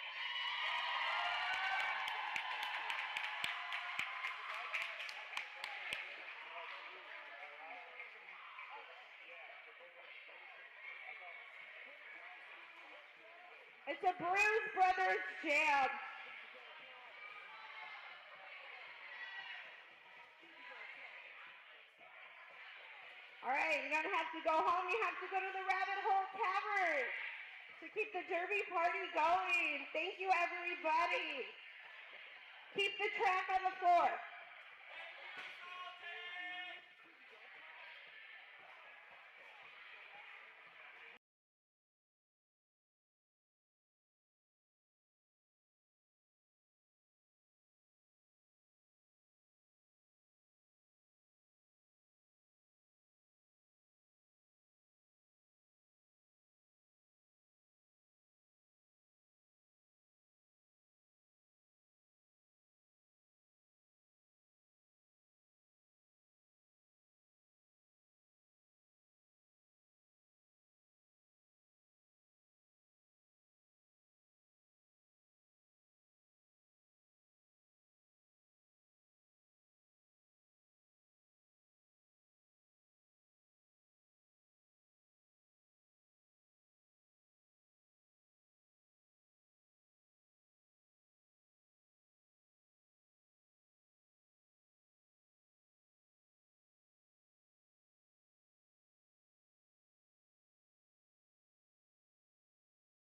S1: It's a Bruce Brothers jam. All right, you don't have to go home. You have to go to the Rabbit Hole Tavern to keep the Derby party going. Thank you, everybody. Keep the track on the floor.